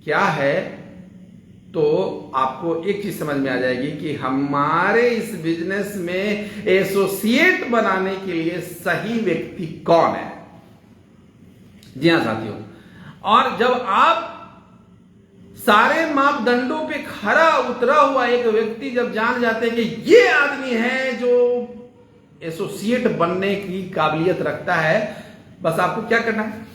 क्या है, तो आपको एक चीज समझ में आ जाएगी कि हमारे इस बिजनेस में एसोसिएट बनाने के लिए सही व्यक्ति कौन है। जी हाँ साथियों, और जब आप सारे मापदंडों पे खरा उतरा हुआ एक व्यक्ति जब जान जाते हैं कि ये आदमी है जो एसोसिएट बनने की काबिलियत रखता है, बस आपको क्या करना है,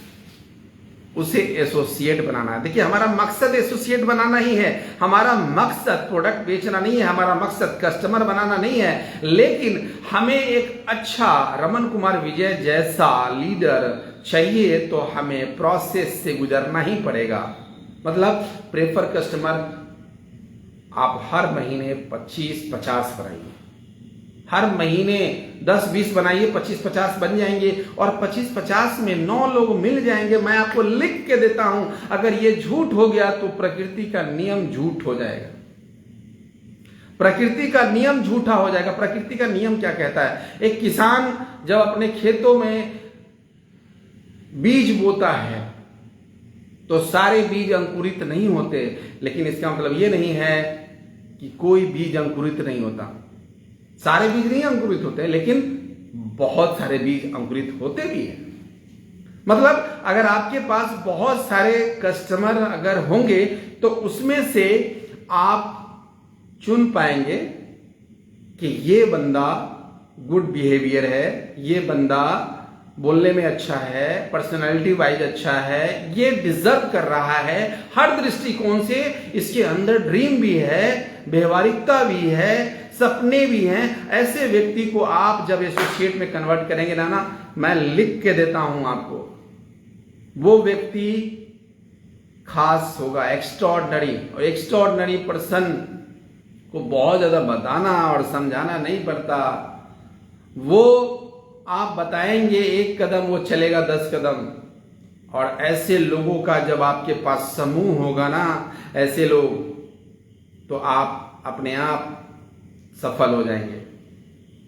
उसे एसोसिएट बनाना है। देखिए, हमारा मकसद एसोसिएट बनाना ही है, हमारा मकसद प्रोडक्ट बेचना नहीं है, हमारा मकसद कस्टमर बनाना नहीं है, लेकिन हमें एक अच्छा रमन कुमार विजय जैसा लीडर चाहिए तो हमें प्रोसेस से गुजरना ही पड़ेगा। मतलब प्रेफर कस्टमर आप हर महीने 25-50 बनाइए, हर महीने 10-20 बनाइए, 25-50 बन जाएंगे और 25-50 में 9 लोग मिल जाएंगे। मैं आपको लिख के देता हूं, अगर ये झूठ हो गया तो प्रकृति का नियम झूठ हो जाएगा, प्रकृति का नियम झूठा हो जाएगा। प्रकृति का नियम क्या कहता है? एक किसान जब अपने खेतों में बीज बोता है तो सारे बीज अंकुरित नहीं होते, लेकिन इसका मतलब ये नहीं है कि कोई बीज अंकुरित नहीं होता। सारे बीज नहीं अंकुरित होते, लेकिन बहुत सारे बीज अंकुरित होते भी हैं। मतलब अगर आपके पास बहुत सारे कस्टमर अगर होंगे तो उसमें से आप चुन पाएंगे कि ये बंदा गुड बिहेवियर है, ये बंदा बोलने में अच्छा है, पर्सनालिटी वाइज अच्छा है, ये डिजर्व कर रहा है हर दृष्टिकोण से, इसके अंदर ड्रीम भी है, व्यवहारिकता भी है, सपने भी हैं। ऐसे व्यक्ति को आप जब एसोसिएट में कन्वर्ट करेंगे ना, मैं लिख के देता हूं आपको, वो व्यक्ति खास होगा, एक्स्ट्राऑर्डिनरी। और एक्स्ट्राऑर्डिनरी पर्सन को बहुत ज्यादा बताना और समझाना नहीं पड़ता, वो आप बताएंगे 1 कदम, वो चलेगा 10 कदम। और ऐसे लोगों का जब आपके पास समूह होगा ना, ऐसे लोग, तो आप अपने आप सफल हो जाएंगे।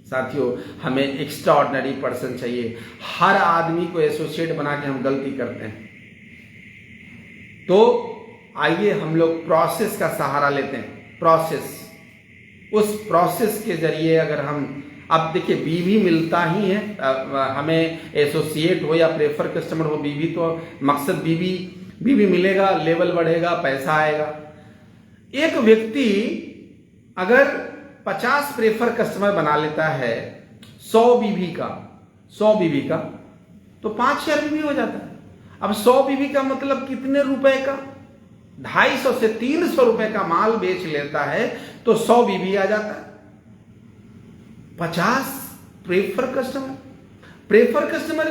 साथियों, हमें एक्स्ट्राऑर्डिनरी पर्सन चाहिए। हर आदमी को एसोसिएट बना के हम गलती करते हैं। तो आइए हम लोग प्रोसेस का सहारा लेते हैं। प्रोसेस, उस प्रोसेस के जरिए अगर हम, अब देखिए बीवी मिलता ही है, हमें एसोसिएट हो या प्रेफर कस्टमर हो, बीवी तो मकसद बीवी मिलेगा, लेवल बढ़ेगा, पैसा आएगा। एक व्यक्ति अगर 50 प्रेफर कस्टमर बना लेता है 100 बीवी का तो 5000 बीवी हो जाता है। अब 100 बीवी का मतलब कितने रुपए का? 250 से 300 रुपए का माल बेच लेता है तो 100 बीवी आ जाता है। 50 प्रेफर कस्टमर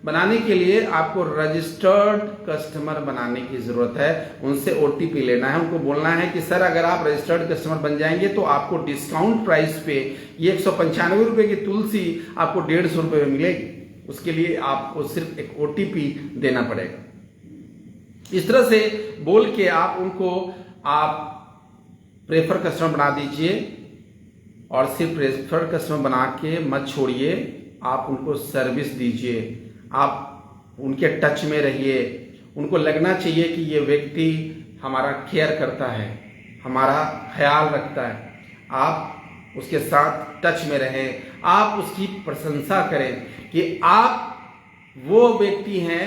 बनाने के लिए आपको रजिस्टर्ड कस्टमर बनाने की जरूरत है। उनसे ओटीपी लेना है, उनको बोलना है कि सर अगर आप रजिस्टर्ड कस्टमर बन जाएंगे तो आपको डिस्काउंट प्राइस पे ये 195 रुपए की तुलसी आपको 150 रुपए में मिलेगी। उसके लिए आपको सिर्फ एक ओटीपी देना पड़ेगा। इस तरह से बोल के आप उनको आप प्रेफर कस्टमर बना दीजिए और सिर्फ प्रेफर कस्टमर बना के मत छोड़िए, आप उनको सर्विस दीजिए, आप उनके टच में रहिए। उनको लगना चाहिए कि ये व्यक्ति हमारा केयर करता है, हमारा ख्याल रखता है। आप उसके साथ टच में रहें, आप उसकी प्रशंसा करें कि आप वो व्यक्ति हैं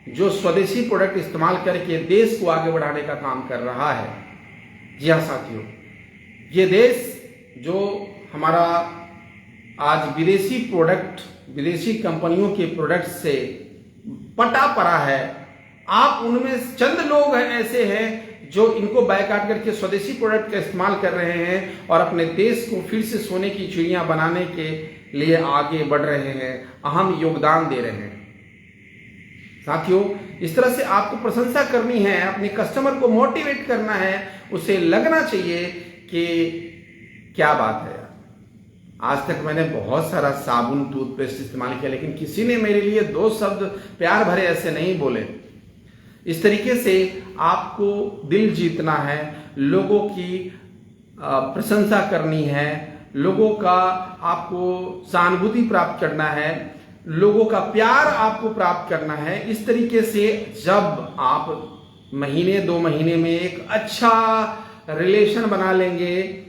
जो स्वदेशी प्रोडक्ट इस्तेमाल करके देश को आगे बढ़ाने का काम कर रहा है। जी हाँ साथियों, ये देश जो हमारा आज विदेशी प्रोडक्ट, विदेशी कंपनियों के प्रोडक्ट से पटा पड़ा है, आप उनमें चंद लोग ऐसे हैं जो इनको बैकाट करके स्वदेशी प्रोडक्ट का इस्तेमाल कर रहे हैं और अपने देश को फिर से सोने की चिड़िया बनाने के लिए आगे बढ़ रहे हैं, अहम योगदान दे रहे हैं। साथियों, इस तरह से आपको प्रशंसा करनी है, अपने कस्टमर को मोटिवेट करना है, उसे लगना चाहिए कि क्या बात है यार, आज तक मैंने बहुत सारा साबुन टूथपेस्ट इस्तेमाल किया लेकिन किसी ने मेरे लिए 2 शब्द प्यार भरे ऐसे नहीं बोले। इस तरीके से आपको दिल जीतना है, लोगों की प्रशंसा करनी है, लोगों का आपको सहानुभूति प्राप्त करना है, लोगों का प्यार आपको प्राप्त करना है। इस तरीके से जब आप महीने 2 महीने में एक अच्छा रिलेशन बना लेंगे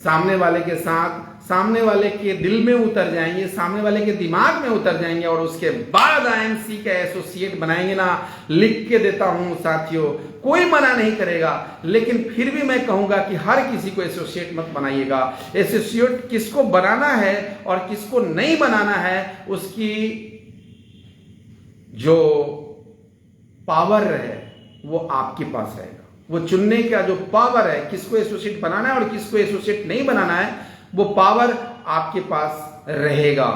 सामने वाले के साथ, सामने वाले के दिल में उतर जाएंगे, सामने वाले के दिमाग में उतर जाएंगे और उसके बाद IMC का एसोसिएट बनाएंगे ना, लिख के देता हूं साथियों, कोई मना नहीं करेगा। लेकिन फिर भी मैं कहूंगा कि हर किसी को एसोसिएट मत बनाइएगा। एसोसिएट किसको बनाना है और किसको नहीं बनाना है, उसकी जो पावर है वो आपके पास रहेगा। वो चुनने का जो पावर है, किसको एसोसिएट बनाना है और किसको एसोसिएट नहीं बनाना है, वो पावर आपके पास रहेगा।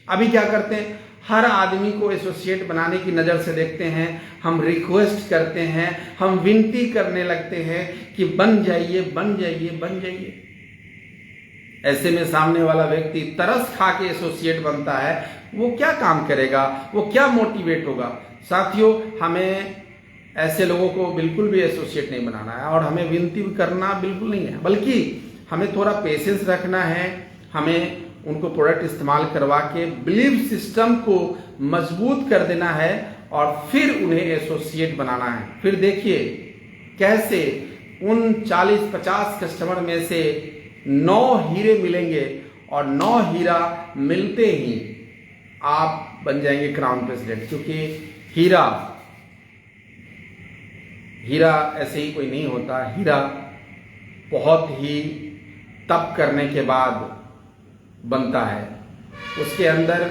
अभी क्या करते हैं, हर आदमी को एसोसिएट बनाने की नजर से देखते हैं, हम रिक्वेस्ट करते हैं, हम विनती करने लगते हैं कि बन जाइए बन जाइए बन जाइए। ऐसे में सामने वाला व्यक्ति तरस खा के एसोसिएट बनता है, वो क्या काम करेगा, वो क्या मोटिवेट होगा। साथियों, हमें ऐसे लोगों को बिल्कुल भी एसोसिएट नहीं बनाना है और हमें विनती करना बिल्कुल नहीं है, बल्कि हमें थोड़ा पेशेंस रखना है। हमें उनको प्रोडक्ट इस्तेमाल करवा के बिलीफ सिस्टम को मजबूत कर देना है और फिर उन्हें एसोसिएट बनाना है। फिर देखिए कैसे उन 40-50 कस्टमर में से 9 हीरे मिलेंगे और 9 हीरा मिलते ही आप बन जाएंगे क्राउन प्रेसिडेंट। क्योंकि हीरा ऐसे ही कोई नहीं होता, हीरा बहुत ही तप करने के बाद बनता है, उसके अंदर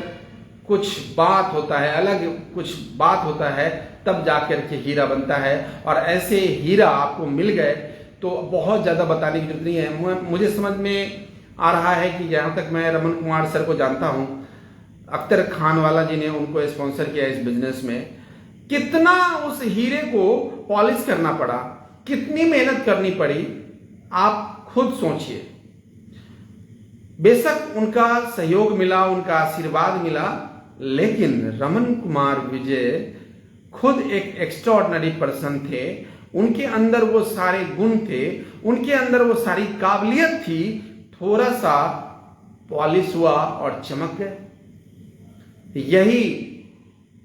कुछ बात होता है, अलग कुछ बात होता है, तब जाकर के हीरा बनता है। और ऐसे हीरा आपको मिल गए तो बहुत ज़्यादा बताने की जरूरत नहीं है। मुझे समझ में आ रहा है कि जहाँ तक मैं रमन कुमार सर को जानता हूँ, अख्तर खान वाला जी ने उनको स्पॉन्सर किया इस बिजनेस में। कितना उस हीरे को पॉलिश करना पड़ा, कितनी मेहनत करनी पड़ी, आप खुद सोचिए। बेशक उनका सहयोग मिला, उनका आशीर्वाद मिला, लेकिन रमन कुमार विजय खुद एक एक्स्ट्राऑर्डिनरी पर्सन थे। उनके अंदर वो सारे गुण थे, उनके अंदर वो सारी काबिलियत थी, थोड़ा सा पॉलिश हुआ और चमक गए। यही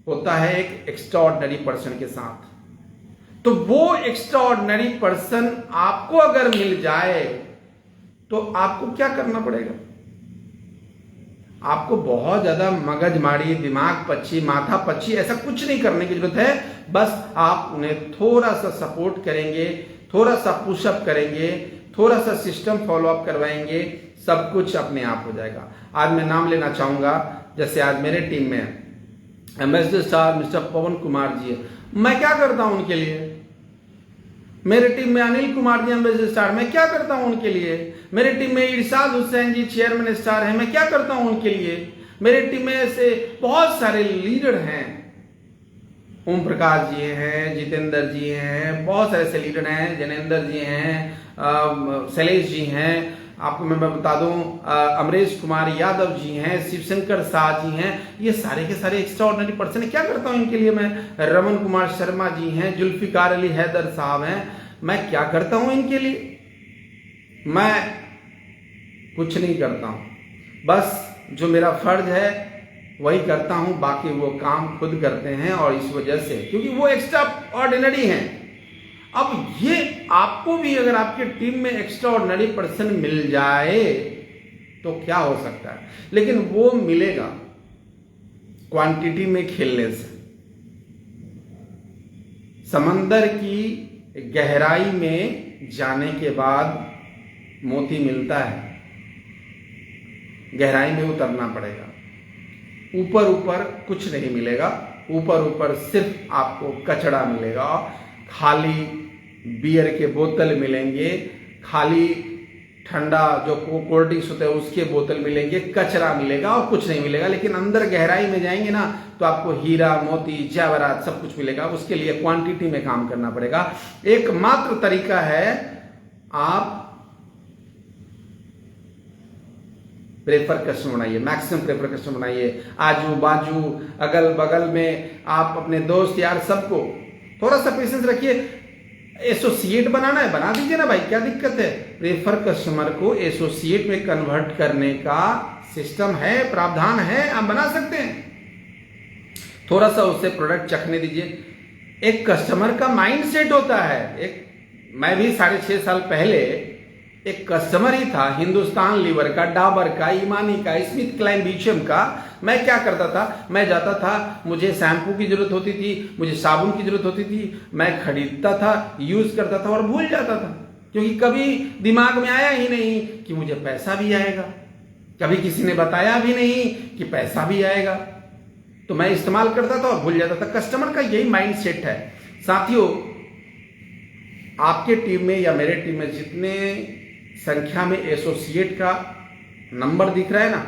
होता है एक एक्स्ट्राऑर्डिनरी पर्सन के साथ। तो वो एक्स्ट्राऑर्डिनरी पर्सन आपको अगर मिल जाए तो आपको क्या करना पड़ेगा? आपको बहुत ज्यादा मगजमारी, दिमाग पच्ची, माथा पच्ची ऐसा कुछ नहीं करने की जरूरत है। बस आप उन्हें थोड़ा सा सपोर्ट करेंगे, थोड़ा सा पुशअप करेंगे, थोड़ा सा सिस्टम फॉलोअप करवाएंगे, सब कुछ अपने आप हो जाएगा। आज मैं नाम लेना चाहूंगा, जैसे आज मेरे टीम में एम्बेसडर स्टार मिस्टर पवन कुमार जी है। मैं क्या करता हूं उनके लिए? मेरे टीम में अनिल कुमार जी एम्बेसडर स्टार, मैं क्या करता हूं उनके लिए? मेरे टीम में इरशाद हुसैन जी चेयरमैन स्टार है, मैं क्या करता हूं उनके लिए? मेरे टीम में ऐसे बहुत सारे लीडर हैं, ओम प्रकाश जी हैं, जितेंद्र जी हैं, बहुत सारे ऐसे लीडर हैं, जनेंद्र जी हैं, शैलेश जी हैं, आपको मैं बता दूं अमरेश कुमार यादव जी हैं, शिवशंकर शाह जी हैं। ये सारे के सारे एक्स्ट्राऑर्डिनरी पर्सन है। क्या करता हूं इनके लिए मैं? रमन कुमार शर्मा जी हैं, जुल्फिकार अली हैदर साहब हैं, मैं क्या करता हूं इनके लिए? मैं कुछ नहीं करता हूं, बस जो मेरा फर्ज है वही करता हूं, बाकी वो काम खुद करते हैं। और इस वजह से, क्योंकि वो एक्स्ट्रा ऑर्डिनरी हैं। अब ये आपको भी अगर आपके टीम में एक्स्ट्रा ऑर्डिनरी पर्सन मिल जाए तो क्या हो सकता है, लेकिन वो मिलेगा क्वांटिटी में खेलने से। समंदर की गहराई में जाने के बाद मोती मिलता है, गहराई में उतरना पड़ेगा। ऊपर ऊपर कुछ नहीं मिलेगा, ऊपर ऊपर सिर्फ आपको कचड़ा मिलेगा, खाली बियर के बोतल मिलेंगे, खाली ठंडा जो कोल्ड ड्रिंक्स होते हैं उसके बोतल मिलेंगे, कचरा मिलेगा और कुछ नहीं मिलेगा। लेकिन अंदर गहराई में जाएंगे ना तो आपको हीरा मोती जवाहरात सब कुछ मिलेगा। उसके लिए क्वांटिटी में काम करना पड़ेगा। एकमात्र तरीका है, आप प्रेफर कस्टमर बनाइए, मैक्सिमम प्रेफर कस्टमर बनाइए। आजू बाजू अगल बगल में आप अपने दोस्त यार सबको थोड़ा सा पेशेंस रखिए। एसोसिएट बनाना है, बना दीजिए ना भाई, क्या दिक्कत है। प्रेफर कस्टमर को एसोसिएट में कन्वर्ट करने का सिस्टम है, प्रावधान है, आप बना सकते हैं। थोड़ा सा उससे प्रोडक्ट चखने दीजिए। एक कस्टमर का माइंडसेट होता है। मैं भी 6.5 साल पहले एक कस्टमर ही था, हिंदुस्तान लीवर का, डाबर का, ईमानी का, स्मिथ क्लाइन बीचम का। मैं क्या करता था, मैं जाता था, मुझे शैम्पू की जरूरत होती थी, मुझे साबुन की जरूरत होती थी, मैं खरीदता था, यूज करता था और भूल जाता था, क्योंकि कभी दिमाग में आया ही नहीं कि मुझे पैसा भी आएगा। कभी किसी ने बताया भी नहीं कि पैसा भी आएगा, तो मैं इस्तेमाल करता था और भूल जाता था। कस्टमर का यही माइंड सेट है। साथियों, आपके टीम में या मेरे टीम में जितने संख्या में एसोसिएट का नंबर दिख रहा है ना,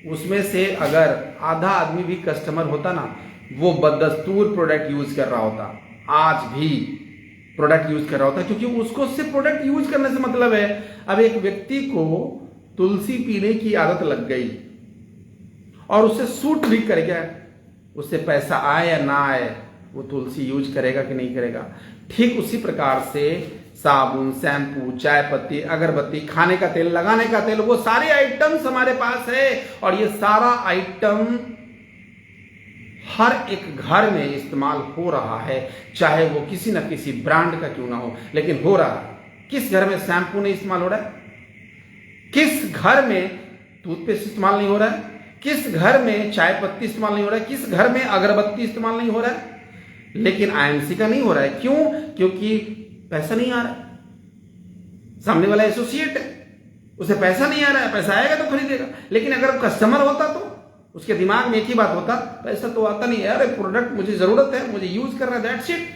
उसमें से अगर आधा आदमी भी कस्टमर होता ना, वो बदस्तूर प्रोडक्ट यूज कर रहा होता, आज भी प्रोडक्ट यूज कर रहा होता, क्योंकि उसको सिर्फ प्रोडक्ट यूज करने से मतलब है। अब एक व्यक्ति को तुलसी पीने की आदत लग गई और उसे सूट भी कर गया, उससे पैसा आए या ना आए, वो तुलसी यूज करेगा कि नहीं करेगा। ठीक उसी प्रकार से साबुन, शैम्पू, चाय पत्ती, अगरबत्ती, खाने का तेल, लगाने का तेल, वो सारे आइटम्स हमारे पास है और ये सारा आइटम हर एक घर में इस्तेमाल हो रहा है, चाहे वो किसी न किसी ब्रांड का क्यों ना हो, लेकिन हो रहा है। किस घर में शैम्पू नहीं इस्तेमाल हो रहा है? किस घर में टूथपेस्ट इस्तेमाल नहीं हो रहा है? किस घर में चाय पत्ती इस्तेमाल नहीं हो रहा है? किस घर में अगरबत्ती इस्तेमाल नहीं हो रहा है? लेकिन आईएमसी का नहीं हो रहा है। क्यों? क्योंकि पैसा नहीं आ रहा है। सामने वाला एसोसिएट है, उसे पैसा नहीं आ रहा है, पैसा आएगा तो खरीदेगा। लेकिन अगर कस्टमर होता तो उसके दिमाग में एक ही बात होता, पैसा तो आता नहीं है, अरे प्रोडक्ट मुझे जरूरत है, मुझे यूज करना है, दैट्स इट।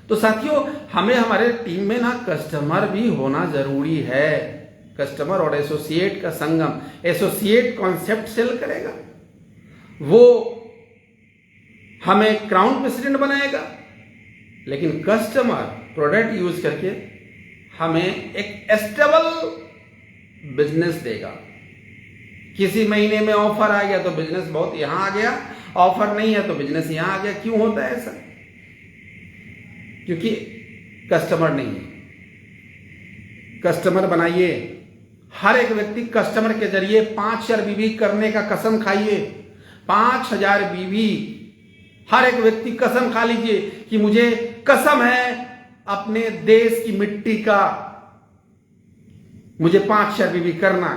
तो साथियों, हमें हमारे टीम में ना कस्टमर भी होना जरूरी है। कस्टमर और एसोसिएट का संगम। एसोसिएट कॉन्सेप्ट सेल करेगा, वो हमें क्राउन प्रेसिडेंट बनाएगा, लेकिन कस्टमर प्रोडक्ट यूज करके हमें एक स्टेबल बिजनेस देगा। किसी महीने में ऑफर आ गया तो बिजनेस बहुत यहां आ गया, ऑफर नहीं है तो बिजनेस यहां आ गया। क्यों होता है ऐसा? क्योंकि कस्टमर नहीं है। कस्टमर बनाइए। हर एक व्यक्ति कस्टमर के जरिए 5,000 बीवी करने का कसम खाइए। 5,000 बीवी हर एक व्यक्ति कसम खा लीजिए कि मुझे कसम है अपने देश की मिट्टी का, मुझे 5,000 बीवी करना।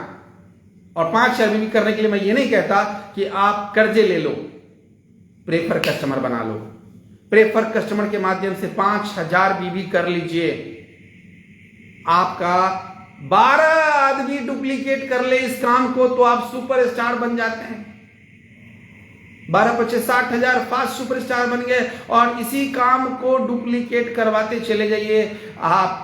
और 5,000 बीवी करने के लिए मैं ये नहीं कहता कि आप कर्जे ले लो, प्रेफर कस्टमर बना लो। प्रेफर कस्टमर के माध्यम से 5,000 बीवी कर लीजिए। आपका 12 आदमी डुप्लीकेट कर ले इस काम को तो आप सुपरस्टार बन जाते हैं। 12-25 60,000 फास्ट सुपरस्टार बन गए और इसी काम को डुप्लीकेट करवाते चले जाइए। आप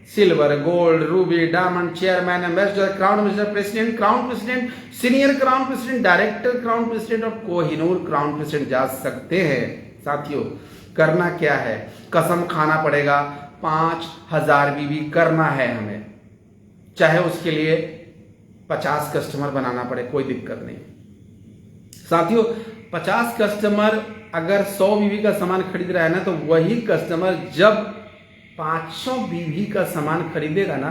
silver, gold, Ruby, diamond, chairman, ambassador, crown ambassador, president, crown president, senior crown president, director crown president और कोहिनूर क्राउन प्रेसिडेंट जा सकते हैं। साथियों, करना क्या है? कसम खाना पड़ेगा, 5,000 बीवी करना है हमें, चाहे उसके लिए 50 कस्टमर बनाना पड़े, कोई दिक्कत नहीं। साथियों, 50 कस्टमर अगर 100 बीवी का सामान खरीद रहा है ना, तो वही कस्टमर जब 500 बीवी का सामान खरीदेगा ना,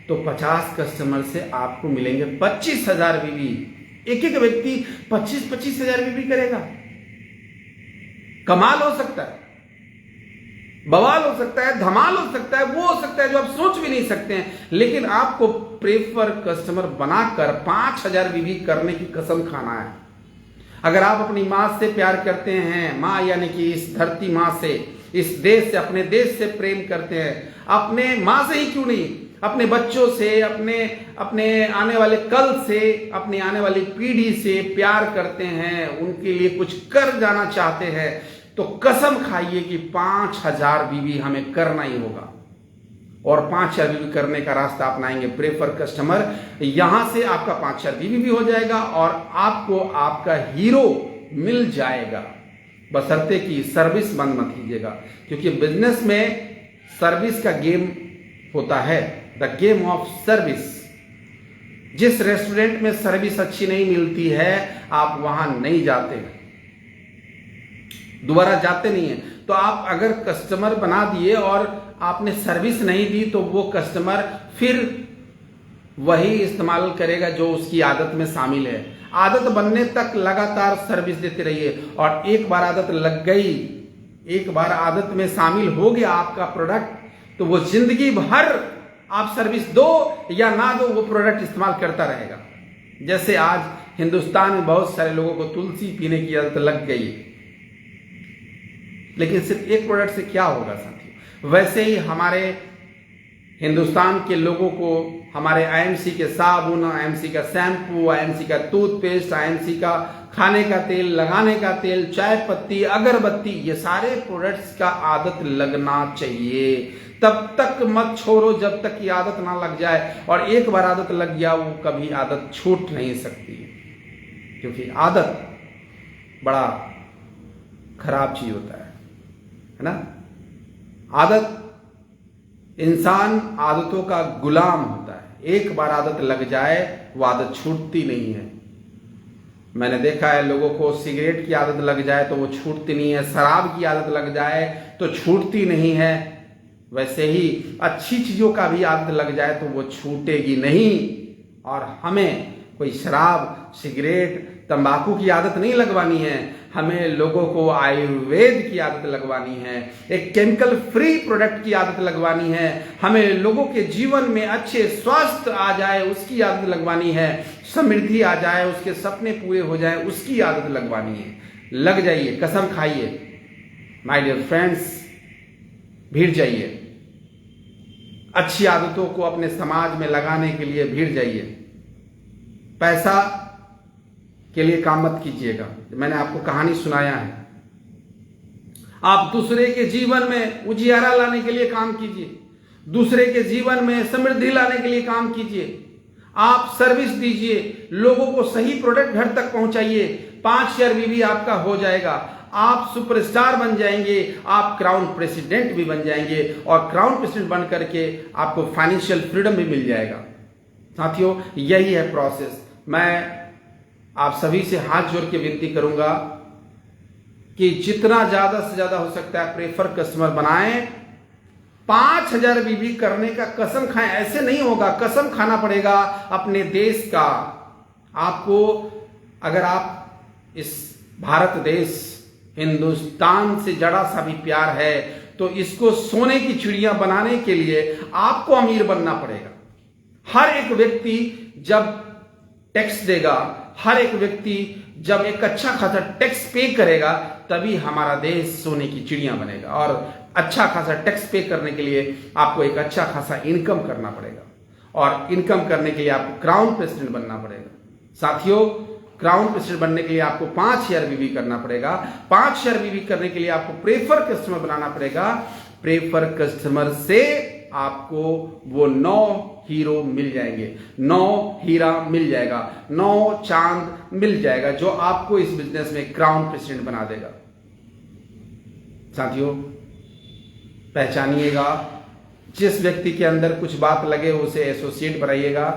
तो 50 कस्टमर से आपको मिलेंगे 25,000 बीवी। एक एक व्यक्ति 25,000 बीवी करेगा। कमाल हो सकता है, बवाल हो सकता है, धमाल हो सकता है, वो हो सकता है जो आप सोच भी नहीं सकते हैं। लेकिन आपको प्रेफर कस्टमर बनाकर 5,000 बीवी करने की कसम खाना है। अगर आप अपनी मां से प्यार करते हैं, मां यानी कि इस धरती मां से, इस देश से, अपने देश से प्रेम करते हैं, अपने माँ से ही क्यों नहीं, अपने बच्चों से, अपने आने वाले कल से, अपनी आने वाली पीढ़ी से प्यार करते हैं, उनके लिए कुछ कर जाना चाहते हैं, तो कसम खाइए कि 5000 बीवी हमें करना ही होगा और 5000 बीवी करने का रास्ता अपनाएंगे। प्रेफर कस्टमर, यहां से आपका 5000 बीवी भी हो जाएगा और आपको आपका हीरो मिल जाएगा, बशर्ते कि सर्विस बंद मत कीजिएगा, क्योंकि बिजनेस में सर्विस का गेम होता है, द गेम ऑफ सर्विस। जिस रेस्टोरेंट में सर्विस अच्छी नहीं मिलती है आप वहां नहीं जाते, दोबारा जाते नहीं है। तो आप अगर कस्टमर बना दिए और आपने सर्विस नहीं दी तो वो कस्टमर फिर वही इस्तेमाल करेगा जो उसकी आदत में शामिल है। आदत बनने तक लगातार सर्विस देते रहिए और एक बार आदत लग गई, एक बार आदत में शामिल हो गया आपका प्रोडक्ट, तो वो जिंदगी भर आप सर्विस दो या ना दो वो प्रोडक्ट इस्तेमाल करता रहेगा। जैसे आज हिंदुस्तान में बहुत सारे लोगों को तुलसी पीने की आदत लग गई, लेकिन सिर्फ एक प्रोडक्ट से क्या होगा साथियों। वैसे ही हमारे हिंदुस्तान के लोगों को हमारे आईएमसी के साबुन, आईएमसी का शैम्पू, आईएमसी का टूथपेस्ट, आईएमसी का खाने का तेल, लगाने का तेल, चाय पत्ती, अगरबत्ती, ये सारे प्रोडक्ट्स का आदत लगना चाहिए। तब तक मत छोड़ो जब तक की आदत ना लग जाए, और एक बार आदत लग गया वो कभी आदत छूट नहीं सकती, क्योंकि आदत बड़ा खराब चीज होता है ना। आदत, इंसान आदतों का गुलाम होता है, एक बार आदत लग जाए वो आदत छूटती नहीं है। मैंने देखा है लोगों को सिगरेट की आदत लग जाए तो वो छूटती नहीं है, शराब की आदत लग जाए तो छूटती नहीं है, वैसे ही अच्छी चीजों का भी आदत लग जाए तो वो छूटेगी नहीं। और हमें कोई शराब, सिगरेट, तंबाकू की आदत नहीं लगवानी है, हमें लोगों को आयुर्वेद की आदत लगवानी है, एक केमिकल फ्री प्रोडक्ट की आदत लगवानी है, हमें लोगों के जीवन में अच्छे स्वास्थ्य आ जाए उसकी आदत लगवानी है, समृद्धि आ जाए, उसके सपने पूरे हो जाए उसकी आदत लगवानी है। लग जाइए, कसम खाइए माय डियर फ्रेंड्स, भिड़ जाइए, अच्छी आदतों को अपने समाज में लगाने के लिए भिड़ जाइए। पैसा के लिए काम मत कीजिएगा, मैंने आपको कहानी सुनाया है। आप दूसरे के जीवन में उजियारा लाने के लिए काम कीजिए, दूसरे के जीवन में समृद्धि लाने के लिए काम कीजिए, आप सर्विस दीजिए, लोगों को सही प्रोडक्ट घर तक पहुंचाइए, 5000 बीवी आपका हो जाएगा, आप सुपरस्टार बन जाएंगे, आप क्राउन प्रेसिडेंट भी बन जाएंगे और क्राउन प्रेसिडेंट बन करके आपको फाइनेंशियल फ्रीडम भी मिल जाएगा। साथियों, यही है प्रोसेस। मैं आप सभी से हाथ जोड़ के विनती करूंगा कि जितना ज्यादा से ज्यादा हो सकता है प्रेफर कस्टमर बनाएं, 5000 बीवी करने का कसम खाएं। ऐसे नहीं होगा, कसम खाना पड़ेगा अपने देश का। आपको, अगर आप इस भारत देश हिंदुस्तान से जरा सा भी प्यार है तो इसको सोने की चिड़िया बनाने के लिए आपको अमीर बनना पड़ेगा। हर एक व्यक्ति जब टैक्स देगा, हर एक व्यक्ति जब एक अच्छा खासा टैक्स पे करेगा, तभी हमारा देश सोने की चिड़िया बनेगा। और अच्छा खासा टैक्स पे करने के लिए आपको एक अच्छा खासा इनकम करना पड़ेगा, और इनकम करने के लिए आपको क्राउन प्रेसिडेंट बनना पड़ेगा। साथियों, क्राउन प्रेसिडेंट बनने के लिए आपको 5000 बीवी करना पड़ेगा। 5000 बीवी करने के लिए आपको प्रेफर कस्टमर बनाना पड़ेगा। प्रेफर कस्टमर से आपको वो 9 हीरो मिल जाएंगे, 9 हीरा मिल जाएगा, 9 चांद मिल जाएगा, जो आपको इस बिजनेस में क्राउन प्रेसिडेंट बना देगा। साथियों, पहचानिएगा, जिस व्यक्ति के अंदर कुछ बात लगे उसे एसोसिएट बनाइएगा।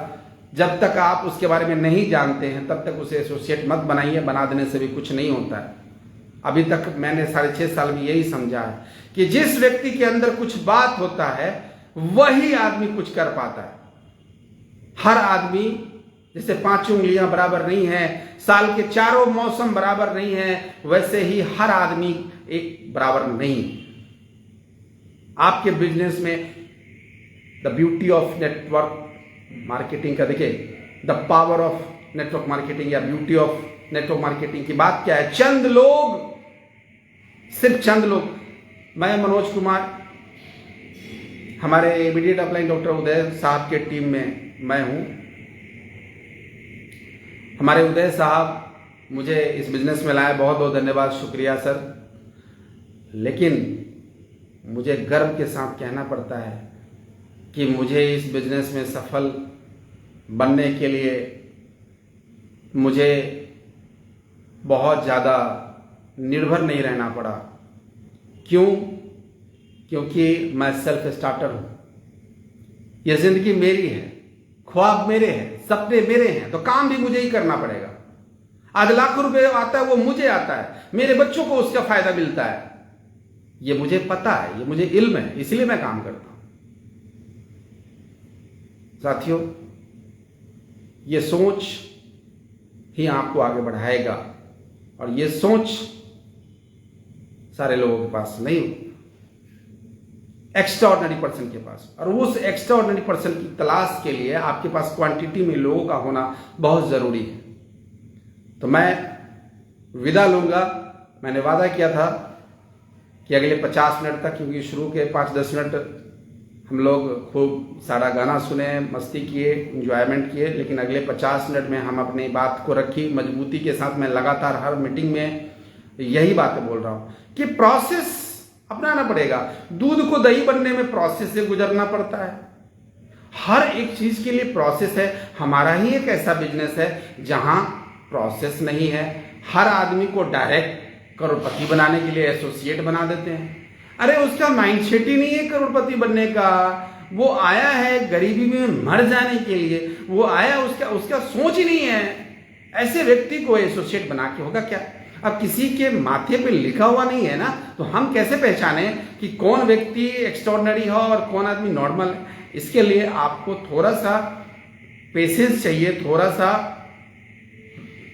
जब तक आप उसके बारे में नहीं जानते हैं तब तक उसे एसोसिएट मत बनाइए, बना देने से भी कुछ नहीं होता है। अभी तक मैंने 6.5 साल में यही समझा है कि जिस व्यक्ति के अंदर कुछ बात होता है वही आदमी कुछ कर पाता है। हर आदमी, जैसे 5 उंगलियां बराबर नहीं है, साल के 4 मौसम बराबर नहीं है, वैसे ही हर आदमी एक बराबर नहीं। आपके बिजनेस में the beauty of network marketing का देखिए, the power of network marketing या ब्यूटी ऑफ नेटवर्क मार्केटिंग की बात क्या है? चंद लोग, सिर्फ चंद लोग मैं मनोज कुमार, हमारे इमीडिएट अपलाइन डॉक्टर उदय साहब के टीम में मैं हूँ। हमारे उदय साहब मुझे इस बिजनेस में लाए, बहुत बहुत धन्यवाद, शुक्रिया सर। लेकिन मुझे गर्व के साथ कहना पड़ता है कि मुझे इस बिजनेस में सफल बनने के लिए मुझे बहुत ज़्यादा निर्भर नहीं रहना पड़ा। क्यों? क्योंकि मैं सेल्फ स्टार्टर हूँ। यह जिंदगी मेरी है, ख्वाब मेरे हैं, सपने मेरे हैं, तो काम भी मुझे ही करना पड़ेगा। आज लाखों रुपए आता है वो मुझे आता है, मेरे बच्चों को उसका फायदा मिलता है, ये मुझे पता है, ये मुझे इल्म है, इसलिए मैं काम करता हूं। साथियों, ये सोच ही आपको आगे बढ़ाएगा और ये सोच सारे लोगों के पास नहीं होती, एक्स्ट्राऑर्डिनरी पर्सन के पास। और उस एक्स्ट्राऑर्डिनरी पर्सन की तलाश के लिए आपके पास क्वांटिटी में लोगों का होना बहुत जरूरी है। तो मैं विदा लूंगा। मैंने वादा किया था कि अगले 50 मिनट तक, क्योंकि शुरू के 5-10 मिनट हम लोग खूब सारा गाना सुने, मस्ती किए, इंजॉयमेंट किए, लेकिन अगले 50 मिनट में हम अपनी बात को रखी मजबूती के साथ। मैं लगातार हर मीटिंग में यही बातें बोल रहा हूं कि प्रोसेस अपनाना पड़ेगा। दूध को दही बनने में प्रोसेस से गुजरना पड़ता है। हर एक चीज के लिए प्रोसेस है। हमारा ही एक ऐसा बिजनेस है जहां प्रोसेस नहीं है। हर आदमी को डायरेक्ट करोड़पति बनाने के लिए एसोसिएट बना देते हैं। अरे उसका माइंडसेट ही नहीं है करोड़पति बनने का। वो आया है गरीबी में मर जाने के लिए, वो आया, उसका सोच ही नहीं है। ऐसे व्यक्ति को एसोसिएट बना के होगा क्या? अब किसी के माथे पे लिखा हुआ नहीं है ना, तो हम कैसे पहचाने कि कौन व्यक्ति एक्स्ट्राऑर्डिनरी है और कौन आदमी नॉर्मल है? इसके लिए आपको थोड़ा सा पेशेंस चाहिए,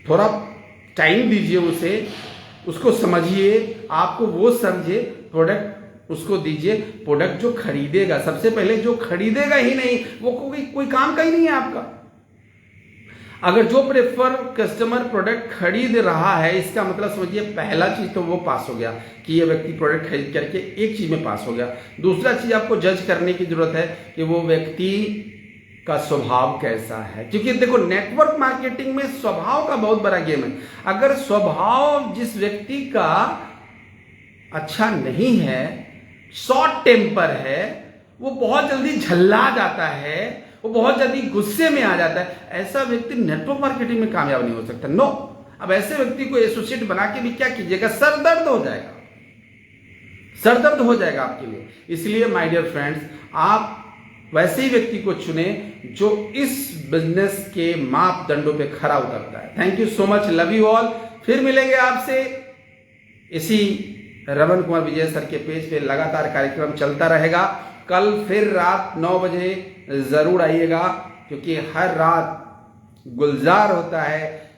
थोड़ा टाइम दीजिए उसे, उसको समझिए, आपको वो समझे, प्रोडक्ट उसको दीजिए। प्रोडक्ट जो खरीदेगा, सबसे पहले जो खरीदेगा ही नहीं, वो कोई काम का ही नहीं है आपका। अगर जो प्रेफर कस्टमर प्रोडक्ट खरीद रहा है, इसका मतलब समझिए पहला चीज तो वो पास हो गया कि ये व्यक्ति प्रोडक्ट खरीद करके एक चीज में पास हो गया। दूसरा चीज आपको जज करने की जरूरत है कि वो व्यक्ति का स्वभाव कैसा है, क्योंकि देखो नेटवर्क मार्केटिंग में स्वभाव का बहुत बड़ा गेम है। अगर स्वभाव जिस व्यक्ति का अच्छा नहीं है, शॉर्ट टेम्पर है, वो बहुत जल्दी झल्ला जाता है, वो बहुत जल्दी गुस्से में आ जाता है, ऐसा व्यक्ति नेटवर्क मार्केटिंग में कामयाब नहीं हो सकता। नो, अब ऐसे व्यक्ति को एसोसिएट बना के भी क्या कीजिएगा? सरदर्द हो जाएगा, सरदर्द हो जाएगा आपके लिए। इसलिए माय डियर फ्रेंड्स, आप वैसे ही व्यक्ति को चुने जो इस बिजनेस के मापदंडों पे खरा उतरता है। Thank you so much, love you all. फिर मिलेंगे आपसे इसी रमन कुमार विजय सर के पेज पे। लगातार कार्यक्रम चलता रहेगा। कल फिर रात 9 बजे जरूर आइएगा, क्योंकि हर रात गुलजार होता है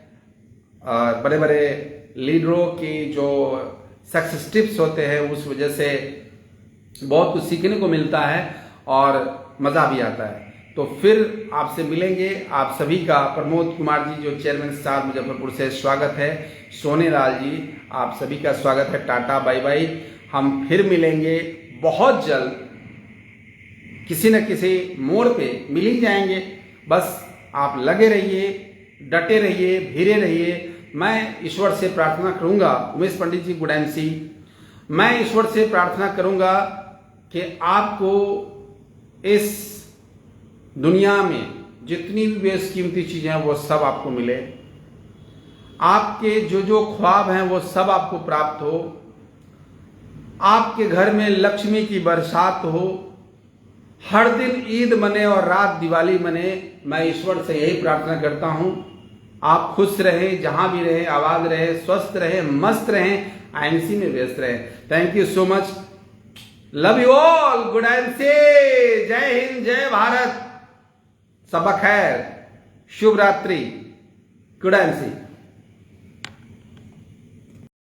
और बड़े बड़े लीडरों की जो सक्सेस टिप्स होते हैं, उस वजह से बहुत कुछ सीखने को मिलता है और मजा भी आता है। तो फिर आपसे मिलेंगे। आप सभी का प्रमोद कुमार जी जो चेयरमैन स्टार मुजफ्फरपुर से स्वागत है। सोने लाल जी, आप सभी का स्वागत है। टाटा, बाय बाय। हम फिर मिलेंगे बहुत जल्द, किसी न किसी मोड़ पे मिल ही जाएंगे। बस आप लगे रहिए, डटे रहिए, धीरे रहिए। मैं ईश्वर से प्रार्थना करूंगा, उमेश पंडित जी गुड एमसी, मैं ईश्वर से प्रार्थना करूंगा कि आपको इस दुनिया में जितनी भी बेशकीमती चीजें हैं वो सब आपको मिले। आपके जो जो ख्वाब हैं वो सब आपको प्राप्त हो। आपके घर में लक्ष्मी की बरसात हो। हर दिन ईद मने और रात दिवाली मने। मैं ईश्वर से यही प्रार्थना करता हूं। आप खुश रहें, जहां भी रहें, आबाद रहें, स्वस्थ रहें, मस्त रहें, आईएमसी में व्यस्त रहें। Thank you so much, love you all, good MC, जय हिंद, जय भारत, सबा खैर, शुभ रात्रि, गुड एमसी।